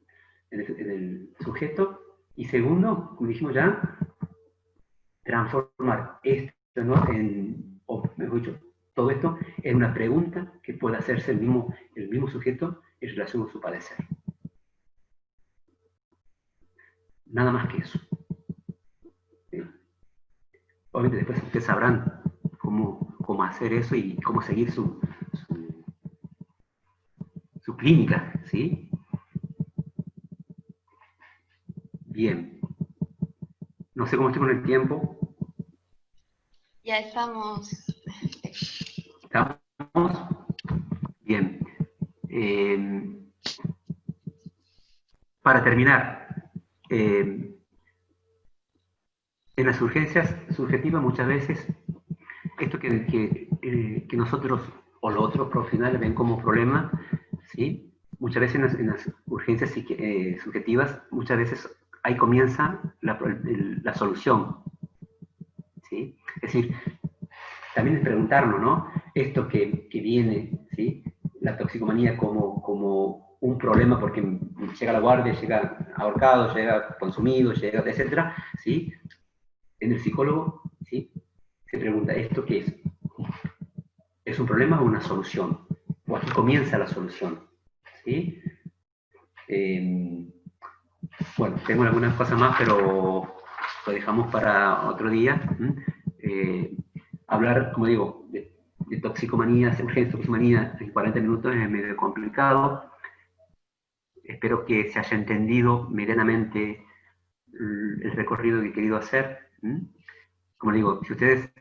el sujeto, y segundo, como dijimos ya, transformar esto, ¿no?, o mejor dicho, todo esto en una pregunta que pueda hacerse el mismo sujeto en relación con su padecer. Nada más que eso. ¿Sí? Obviamente después ustedes sabrán cómo hacer eso y cómo seguir su clínica, ¿sí? Bien. No sé cómo estoy con el tiempo. Ya estamos. ¿Estamos? Bien. Para terminar, en las urgencias subjetivas muchas veces, esto que nosotros o los otros profesionales ven como problema, ¿sí? Muchas veces en las urgencias subjetivas, muchas veces ahí comienza la solución, ¿sí? Es decir, también es preguntarnos, ¿no? Esto que viene, ¿sí?, la toxicomanía como un problema porque llega a la guardia, llega ahorcado, llega consumido, llega, etcétera, ¿sí? En el psicólogo, ¿sí?, se pregunta, ¿esto qué es? ¿Es un problema o una solución? O aquí comienza la solución, ¿sí? Bueno, tengo algunas cosas más, pero lo dejamos para otro día. Hablar, como digo, de toxicomanía, urgencia de toxicomanía en 40 minutos es medio complicado. Espero que se haya entendido medianamente el recorrido que he querido hacer. Como digo, si ustedes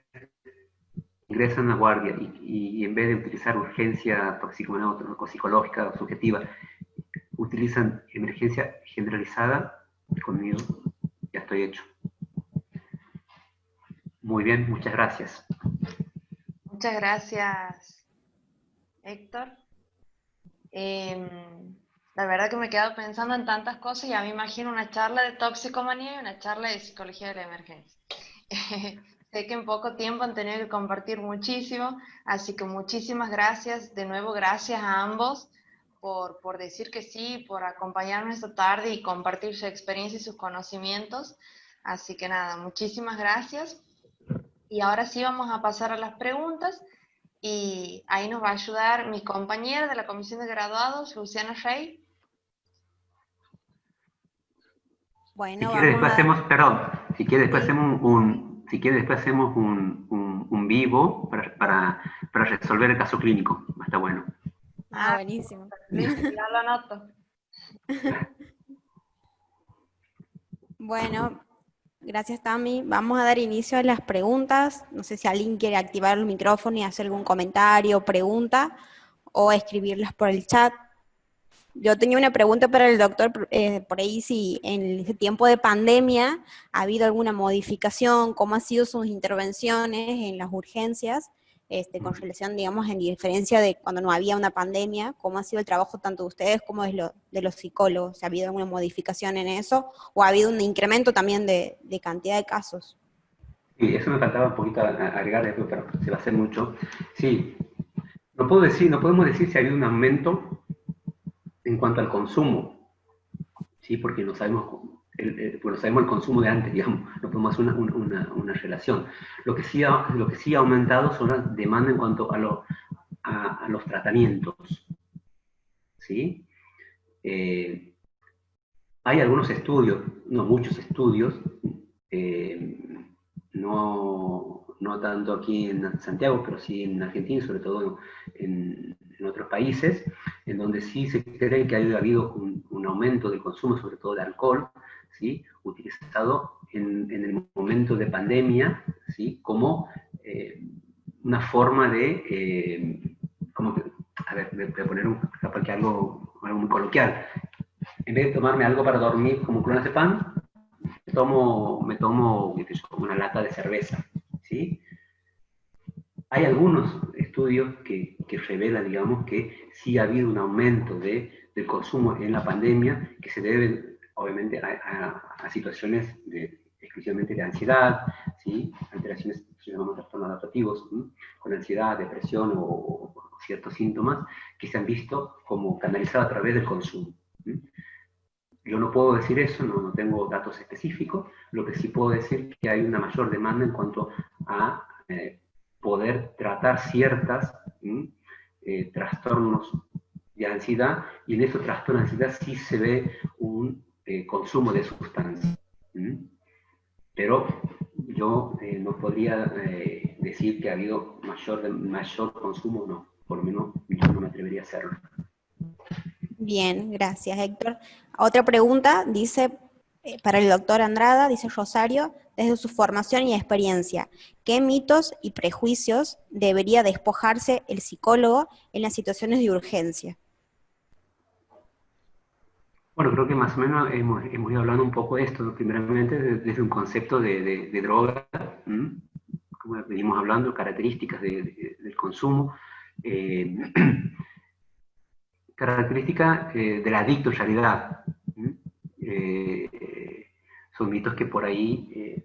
ingresan a guardia y en vez de utilizar urgencia toxicomanía o psicológica o subjetiva, utilizan emergencia generalizada, conmigo ya estoy hecho. Muy bien, muchas gracias. Muchas gracias, Héctor. La verdad que me he quedado pensando en tantas cosas y ya me imagino una charla de toxicomanía y una charla de psicología de la emergencia. Sé que en poco tiempo han tenido que compartir muchísimo, así que muchísimas gracias. De nuevo, gracias a ambos por decir que sí, por acompañarnos esta tarde y compartir su experiencia y sus conocimientos. Así que nada, muchísimas gracias. Y ahora sí vamos a pasar a las preguntas. Y ahí nos va a ayudar mi compañera de la Comisión de Graduados, Luciana Rey. Bueno, Si quiere después hacemos, perdón, si quiere después sí, hacemos un vivo para resolver el caso clínico. Está bueno. buenísimo. Ya lo anoto. Bueno, gracias Tami. Vamos a dar inicio a las preguntas. No sé si alguien quiere activar el micrófono y hacer algún comentario o pregunta, o escribirlas por el chat. Yo tenía una pregunta para el doctor, por ahí si en este tiempo de pandemia ha habido alguna modificación, cómo han sido sus intervenciones en las urgencias, con relación, digamos, en diferencia de cuando no había una pandemia, cómo ha sido el trabajo tanto de ustedes como de los psicólogos. ¿Ha habido alguna modificación en eso o ha habido un incremento también de cantidad de casos? Sí, eso me faltaba un poquito agregar después, pero se va a hacer mucho. Sí, no podemos decir si ha habido un aumento en cuanto al consumo, ¿sí? Porque no sabemos, sabemos el consumo de antes, digamos, no podemos hacer una relación. Lo que sí ha aumentado son las demandas en cuanto a los tratamientos, ¿sí? Hay algunos estudios, no muchos estudios, no tanto aquí en Santiago, pero sí en Argentina y sobre todo en otros países, en donde sí se cree que ha habido un aumento del consumo, sobre todo de alcohol, ¿sí?, utilizado en el momento de pandemia, ¿sí?, como una forma de, como que, a ver, de poner capaz que algo muy coloquial. En vez de tomarme algo para dormir como clonazepam, me tomo qué sé yo, una lata de cerveza, ¿sí? Hay algunos estudios que revelan, digamos, que sí ha habido un aumento del consumo en la pandemia, que se debe, obviamente, a situaciones exclusivamente de ansiedad, ¿sí? Alteraciones que llamamos trastornos adaptativos, ¿sí? Con ansiedad, depresión o ciertos síntomas que se han visto como canalizados a través del consumo, ¿sí? Yo no puedo decir eso, no tengo datos específicos, lo que sí puedo decir es que hay una mayor demanda en cuanto a poder tratar ciertas trastornos de ansiedad, y en esos trastornos de ansiedad sí se ve un consumo de sustancias. Pero yo no podría decir que ha habido mayor consumo, no, por lo menos yo no me atrevería a hacerlo. Bien, gracias, Héctor. Otra pregunta, dice, para el doctor Andrada, dice Rosario, desde su formación y experiencia, ¿qué mitos y prejuicios debería despojarse el psicólogo en las situaciones de urgencia? Bueno, creo que más o menos hemos ido hablando un poco de esto, ¿no? Primeramente desde un concepto de droga, como venimos hablando, características del consumo, características del adicto en realidad. Son mitos que por ahí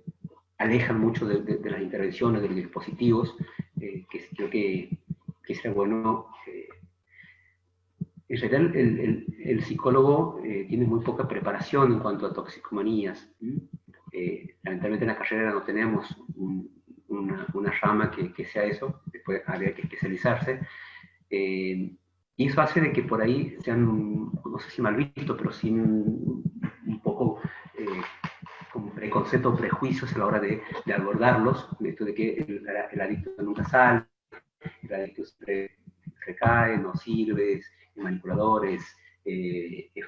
alejan mucho de las intervenciones, de los dispositivos, que creo que sería bueno. En realidad el psicólogo tiene muy poca preparación en cuanto a toxicomanías. Lamentablemente en la carrera no tenemos una rama que sea eso, después habría que especializarse. Y eso hace de que por ahí sean, no sé si mal visto, pero sin un poco como preconceptos o prejuicios a la hora de abordarlos, de esto de que el adicto nunca sale, el adicto siempre recae, no sirve, manipuladores,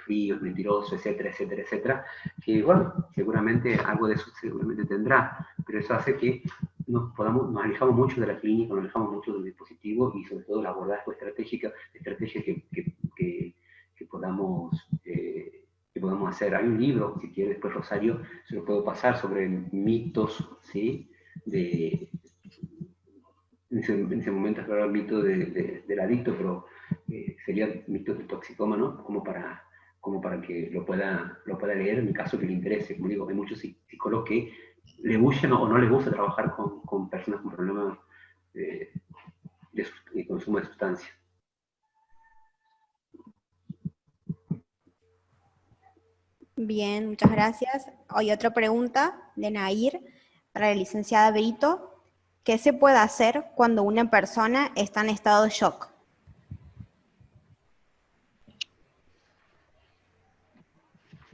fríos, mentirosos, etcétera, etcétera, etcétera, que bueno, seguramente algo de eso seguramente tendrá, pero eso hace que nos alejamos mucho de la clínica, nos alejamos mucho del dispositivo y sobre todo la abordaje estratégica que podamos hacer. Hay un libro, si quiere después Rosario, se lo puedo pasar, sobre mitos, ¿sí? En ese momento es el mito del adicto, pero sería el mito del toxicómano, como para que lo pueda leer en el caso que le interese. Como digo, hay muchos psicólogos que le huyen o no les gusta trabajar con personas con problemas de consumo de sustancias. Bien, muchas gracias. Hoy otra pregunta de Nair para la licenciada Brito. ¿Qué se puede hacer cuando una persona está en estado de shock?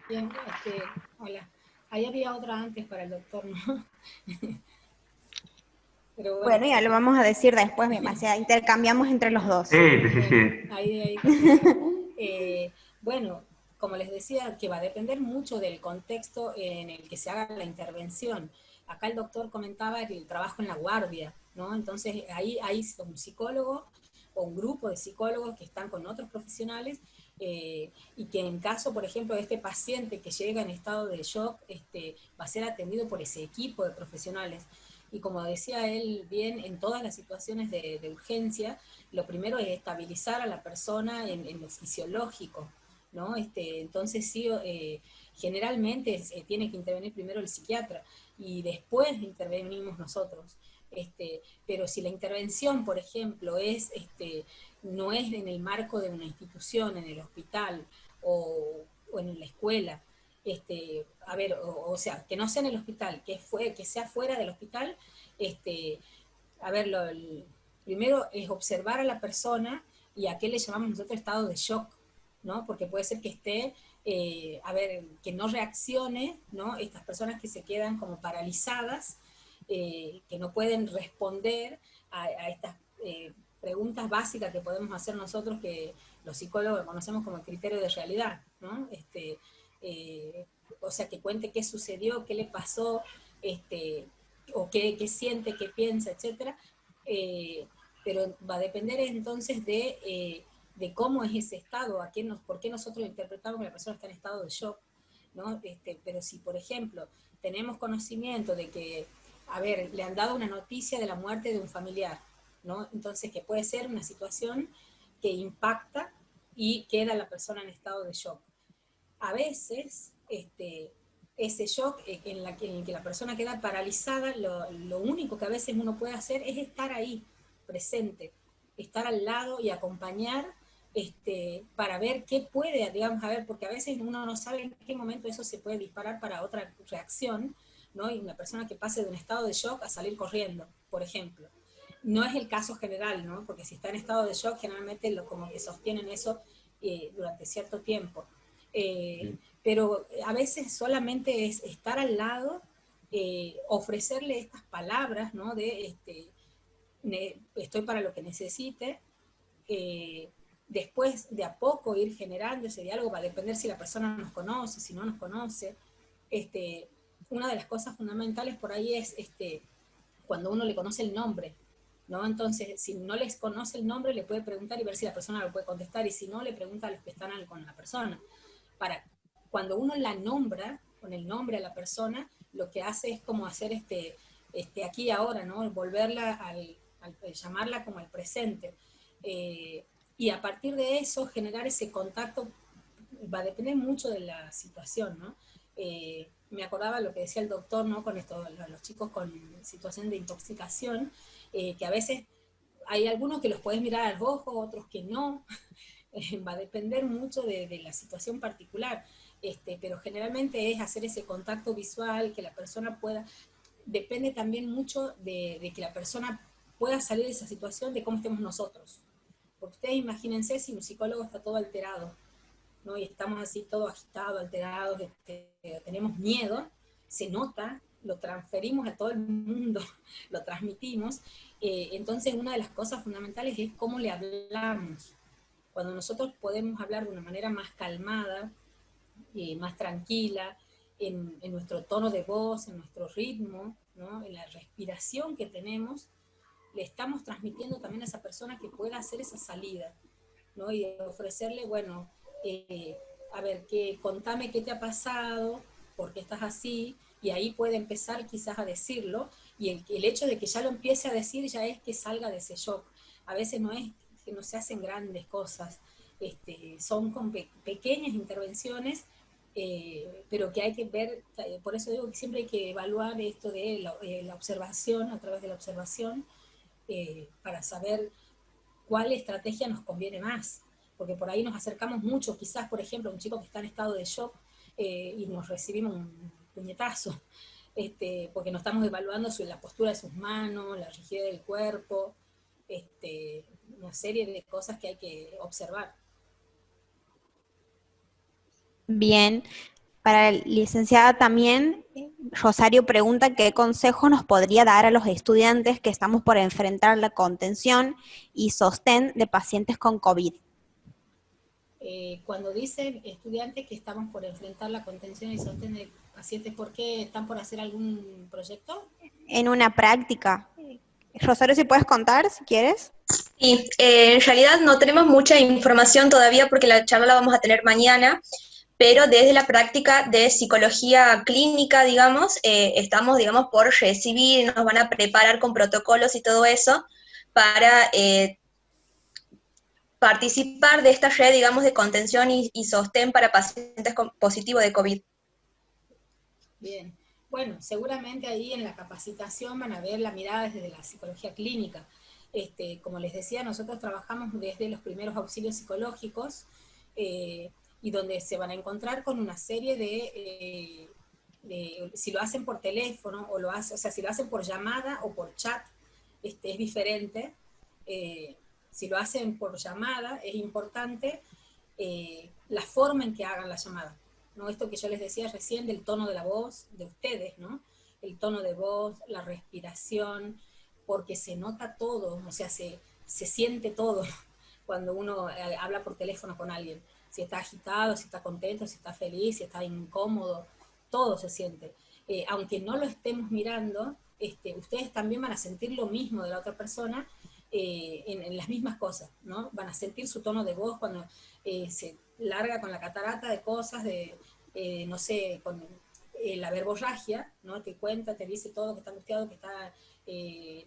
Bien, hola. Ahí había otra antes para el doctor, ¿no? Pero Bueno, ya lo vamos a decir después, o sea, intercambiamos entre los dos. Sí. Ahí bueno, como les decía, que va a depender mucho del contexto en el que se haga la intervención. Acá el doctor comentaba el trabajo en la guardia, ¿no? Entonces ahí hay un psicólogo o un grupo de psicólogos que están con otros profesionales y que en caso, por ejemplo, de este paciente que llega en estado de shock, va a ser atendido por ese equipo de profesionales. Y como decía él bien, en todas las situaciones de urgencia, lo primero es estabilizar a la persona en lo fisiológico, ¿no? Entonces sí, generalmente tiene que intervenir primero el psiquiatra y después intervenimos nosotros. Pero si la intervención, por ejemplo, no es en el marco de una institución, en el hospital o en la escuela, o sea, que no sea en el hospital, que sea fuera del hospital, primero es observar a la persona y a qué le llamamos nosotros estado de shock, ¿no? Porque puede ser que esté, que no reaccione, ¿no? Estas personas que se quedan como paralizadas, que no pueden responder a estas preguntas básicas que podemos hacer nosotros, que los psicólogos conocemos como el criterio de realidad, ¿no? O sea, que cuente qué sucedió, qué le pasó, o qué siente, qué piensa, etcétera, pero va a depender entonces de cómo es ese estado, por qué nosotros interpretamos que la persona está en estado de shock, ¿no? Pero si, por ejemplo, tenemos conocimiento de que, a ver, le han dado una noticia de la muerte de un familiar, ¿no? Entonces, que puede ser una situación que impacta y queda la persona en estado de shock. A veces, ese shock en el que la persona queda paralizada, lo único que a veces uno puede hacer es estar ahí, presente, estar al lado y acompañar, para ver qué puede, digamos, a ver, porque a veces uno no sabe en qué momento eso se puede disparar para otra reacción, ¿no? Y una persona que pase de un estado de shock a salir corriendo, por ejemplo. No es el caso general, ¿no? Porque si está en estado de shock, generalmente como que sostienen eso durante cierto tiempo. Pero a veces solamente es estar al lado, ofrecerle estas palabras, ¿no? Estoy para lo que necesite, después de a poco ir generando ese diálogo, va a depender si la persona nos conoce, si no nos conoce. Una de las cosas fundamentales por ahí es cuando uno le conoce el nombre, ¿no? Entonces, si no les conoce el nombre, le puede preguntar y ver si la persona lo puede contestar, y si no, le pregunta a los que están con la persona. Cuando uno la nombra, con el nombre a la persona, lo que hace es como hacer aquí y ahora, ¿no? Volverla llamarla como al presente. Y a partir de eso, generar ese contacto va a depender mucho de la situación, ¿no? Me acordaba lo que decía el doctor, ¿no? Con los chicos con situación de intoxicación, que a veces hay algunos que los puedes mirar al ojo, otros que no. Va a depender mucho de la situación particular, pero generalmente es hacer ese contacto visual, que la persona pueda, depende también mucho de que la persona pueda salir de esa situación, de cómo estemos nosotros. Porque ustedes imagínense si un psicólogo está todo alterado, ¿no? Y estamos así todo agitados, alterados, tenemos miedo, se nota, lo transferimos a todo el mundo, lo transmitimos. Entonces una de las cosas fundamentales es cómo le hablamos. Cuando nosotros podemos hablar de una manera más calmada, más tranquila, en nuestro tono de voz, en nuestro ritmo, ¿no? En la respiración que tenemos, le estamos transmitiendo también a esa persona que pueda hacer esa salida, ¿no? Y ofrecerle, bueno, a ver, contame qué te ha pasado, por qué estás así, y ahí puede empezar quizás a decirlo, y el hecho de que ya lo empiece a decir ya es que salga de ese shock. A veces no es que no se hacen grandes cosas, son con pequeñas intervenciones, pero que hay que ver, por eso digo que siempre hay que evaluar esto de la observación, a través de la observación, para saber cuál estrategia nos conviene más, porque por ahí nos acercamos mucho, quizás, por ejemplo, un chico que está en estado de shock, y nos recibimos un puñetazo, porque no estamos evaluando la postura de sus manos, la rigidez del cuerpo, una serie de cosas que hay que observar. Bien, para la licenciada también, Rosario pregunta qué consejo nos podría dar a los estudiantes que estamos por enfrentar la contención y sostén de pacientes con COVID. Cuando dicen estudiantes que estamos por enfrentar la contención y sostén de pacientes, ¿por qué están por hacer algún proyecto? En una práctica. Rosario, si puedes contar, si quieres. Sí, en realidad no tenemos mucha información todavía porque la charla la vamos a tener mañana, pero desde la práctica de psicología clínica, digamos, estamos, digamos, por recibir, nos van a preparar con protocolos y todo eso para participar de esta red, digamos, de contención y sostén para pacientes positivos de COVID. Bien, bueno, seguramente ahí en la capacitación van a ver la mirada desde la psicología clínica. Como les decía, nosotros trabajamos desde los primeros auxilios psicológicos, y donde se van a encontrar con una serie de si lo hacen por teléfono, o sea, si lo hacen por llamada o por chat, es diferente. Si lo hacen por llamada, es importante la forma en que hagan la llamada, ¿no? Esto que yo les decía recién del tono de la voz de ustedes, ¿no? El tono de voz, la respiración, porque se nota todo, o sea, se siente todo cuando uno habla por teléfono con alguien. Si está agitado, si está contento, si está feliz, si está incómodo, todo se siente. Aunque no lo estemos mirando, ustedes también van a sentir lo mismo de la otra persona en las mismas cosas, ¿no? Van a sentir su tono de voz cuando se larga con la catarata de cosas, no sé, con la verborragia, ¿no? Te cuenta, te dice todo, que está angustiado, que está,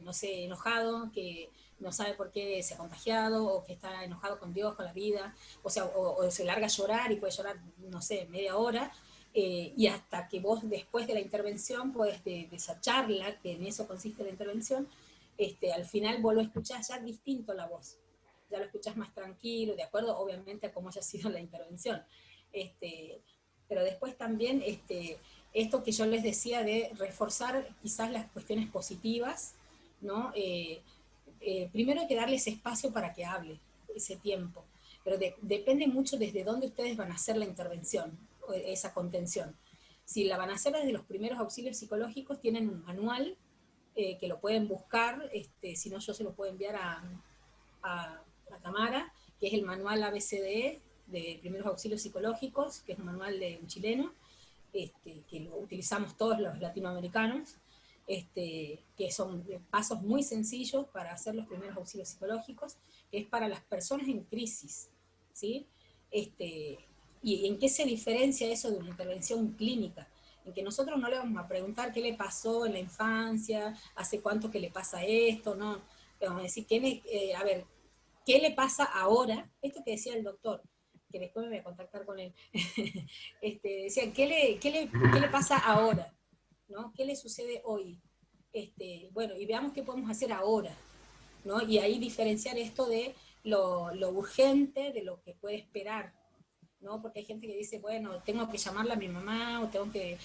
no sé, enojado, que no sabe por qué se ha contagiado, o que está enojado con Dios, con la vida, o sea, o se larga a llorar y puede llorar, no sé, media hora, y hasta que vos después de la intervención, pues de esa charla, que en eso consiste la intervención, al final vos lo escuchás ya distinto la voz, ya lo escuchás más tranquilo, de acuerdo obviamente a cómo haya sido la intervención. Pero después también esto que yo les decía de reforzar quizás las cuestiones positivas, ¿no? Primero hay que darles espacio para que hable, ese tiempo, pero depende mucho desde dónde ustedes van a hacer la intervención, esa contención. Si la van a hacer desde los primeros auxilios psicológicos, tienen un manual que lo pueden buscar, si no yo se lo puedo enviar a Tamara, que es el manual ABCDE de primeros auxilios psicológicos, que es un manual de un chileno, que lo utilizamos todos los latinoamericanos, que son pasos muy sencillos para hacer los primeros auxilios psicológicos, que es para las personas en crisis, ¿sí? ¿Y en qué se diferencia eso de una intervención clínica? En que nosotros no le vamos a preguntar qué le pasó en la infancia, hace cuánto que le pasa esto, no, le vamos a decir, a ver, ¿qué le pasa ahora? Esto que decía el doctor, que después me voy a contactar con él, decía, ¿qué le pasa ahora? ¿No? ¿Qué le sucede hoy? Bueno, y veamos qué podemos hacer ahora, ¿no? Y ahí diferenciar esto de lo urgente de lo que puede esperar, ¿no? Porque hay gente que dice, bueno, tengo que llamarle a mi mamá, o tengo que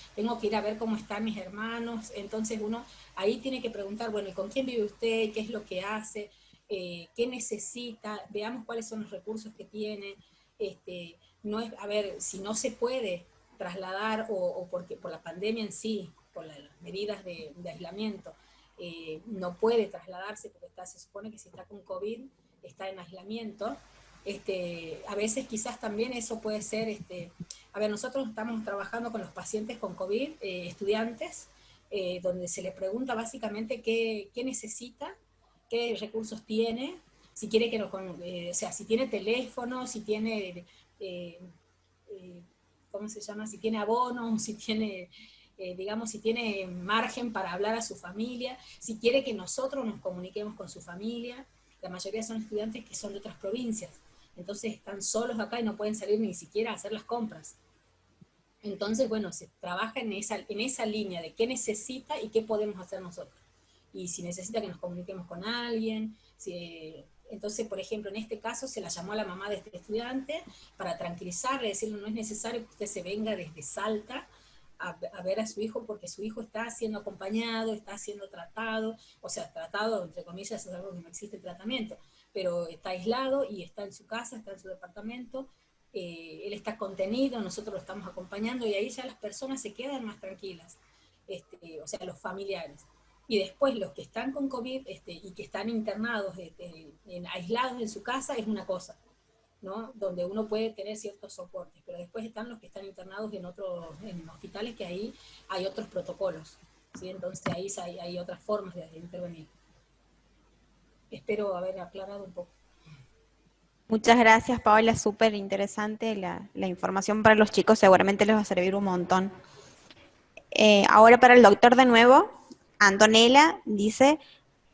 ir a ver cómo están mis hermanos, entonces uno ahí tiene que preguntar, bueno, ¿y con quién vive usted? ¿Qué es lo que hace? ¿Qué necesita? Veamos cuáles son los recursos que tiene. No es, a ver, si no se puede trasladar, o porque por la pandemia en sí, por las medidas de aislamiento, no puede trasladarse porque se supone que si está con COVID está en aislamiento. A veces quizás también eso puede ser, a ver, nosotros estamos trabajando con los pacientes con COVID, estudiantes, donde se les pregunta básicamente qué necesita, qué recursos tiene, si quiere que o sea, si tiene teléfono, si tiene, ¿cómo se llama? Si tiene abono, si tiene, digamos, si tiene margen para hablar a su familia, si quiere que nosotros nos comuniquemos con su familia. La mayoría son estudiantes que son de otras provincias, entonces están solos acá y no pueden salir ni siquiera a hacer las compras. Entonces, bueno, se trabaja en esa línea de qué necesita y qué podemos hacer nosotros. Y si necesita que nos comuniquemos con alguien, entonces, por ejemplo, en este caso se la llamó a la mamá de este estudiante para tranquilizarle, decirle, no es necesario que usted se venga desde Salta a ver a su hijo, porque su hijo está siendo acompañado, está siendo tratado, o sea, tratado, entre comillas, es algo que no existe tratamiento, pero está aislado y está en su casa, está en su departamento, él está contenido, nosotros lo estamos acompañando, y ahí ya las personas se quedan más tranquilas, o sea, los familiares. Y después los que están con COVID y que están internados, aislados en su casa, es una cosa, ¿no? Donde uno puede tener ciertos soportes, pero después están los que están internados en hospitales, que ahí hay otros protocolos, ¿sí? Entonces ahí hay otras formas de intervenir. Espero haber aclarado un poco. Muchas gracias, Paola, súper interesante la información para los chicos, seguramente les va a servir un montón. Ahora para el doctor de nuevo, Antonella dice,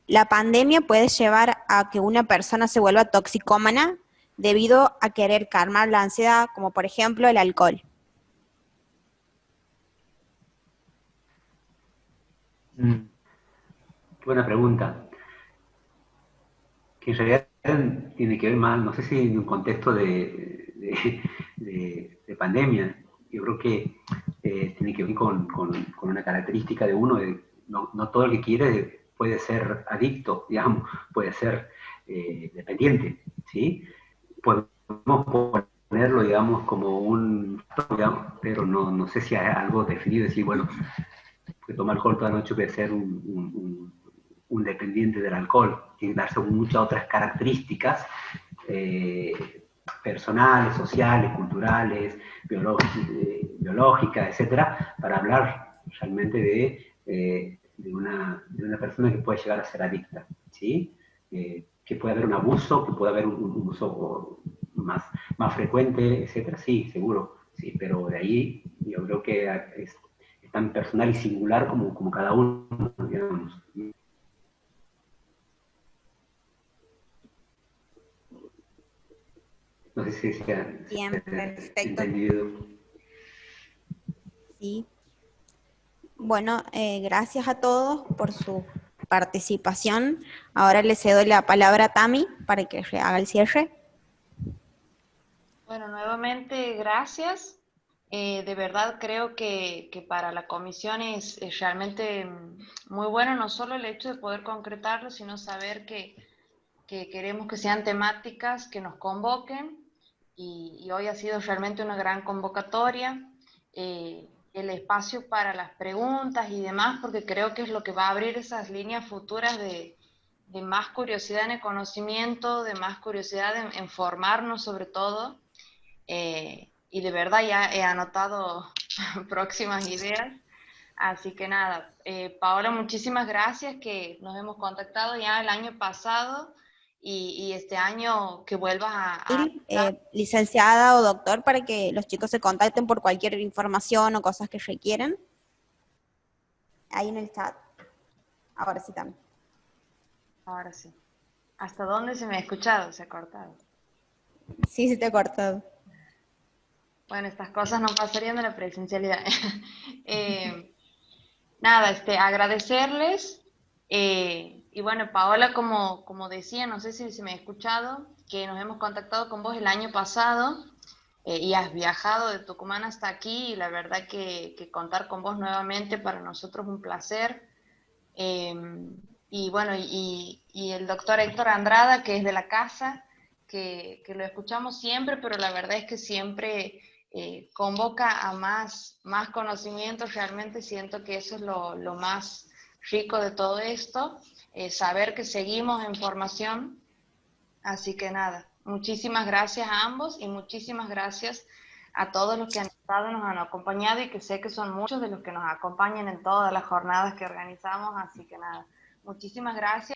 ¿la pandemia puede llevar a que una persona se vuelva toxicómana debido a querer calmar la ansiedad, como por ejemplo el alcohol? Buena pregunta. Que en realidad tiene que ver más, no sé si en un contexto de pandemia. Yo creo que tiene que ver con una característica de uno, no todo el que quiere puede ser adicto, digamos, puede ser dependiente, ¿sí? Podemos ponerlo, digamos, como digamos, pero no sé si hay algo definido, decir, bueno, que toma alcohol toda la noche puede ser un dependiente del alcohol, tiene que darse muchas otras características personales, sociales, culturales, biológicas, etcétera, para hablar realmente de una persona que puede llegar a ser adicta, ¿sí? Que puede haber un abuso, que puede haber un uso más frecuente, etcétera, sí, seguro, sí, pero de ahí yo creo que es tan personal y singular como cada uno, digamos. No sé si se ha Bien, perfecto. entendido. Sí. Bueno, gracias a todos por su participación. Ahora le cedo la palabra a Tami para que haga el cierre. Bueno, nuevamente gracias. De verdad creo que para la comisión es realmente muy bueno no solo el hecho de poder concretarlo, sino saber que queremos que sean temáticas que nos convoquen y hoy ha sido realmente una gran convocatoria. El espacio para las preguntas y demás, porque creo que es lo que va a abrir esas líneas futuras de más curiosidad en el conocimiento, de más curiosidad en formarnos sobre todo. Y de verdad ya he anotado próximas ideas. Así que nada, Paola, muchísimas gracias que nos hemos contactado ya el año pasado y este año que vuelvas a Licenciada o doctor, para que los chicos se contacten por cualquier información o cosas que requieren. Ahí en el chat. Ahora sí también. Ahora sí. ¿Hasta dónde se me ha escuchado? Se ha cortado. Sí, se te ha cortado. Bueno, estas cosas no pasarían de la presencialidad. Nada, agradecerles. Y bueno, Paola, como decía, no sé si se me ha escuchado, que nos hemos contactado con vos el año pasado y has viajado de Tucumán hasta aquí y la verdad que contar con vos nuevamente para nosotros es un placer. Y bueno, y el doctor Héctor Andrada, que es de la casa, que lo escuchamos siempre, pero la verdad es que siempre convoca a más conocimientos. Realmente siento que eso es lo más rico de todo esto, saber que seguimos en formación. Así que nada, muchísimas gracias a ambos y muchísimas gracias a todos los que han estado, nos han acompañado y que sé que son muchos de los que nos acompañan en todas las jornadas que organizamos. Así que nada, muchísimas gracias.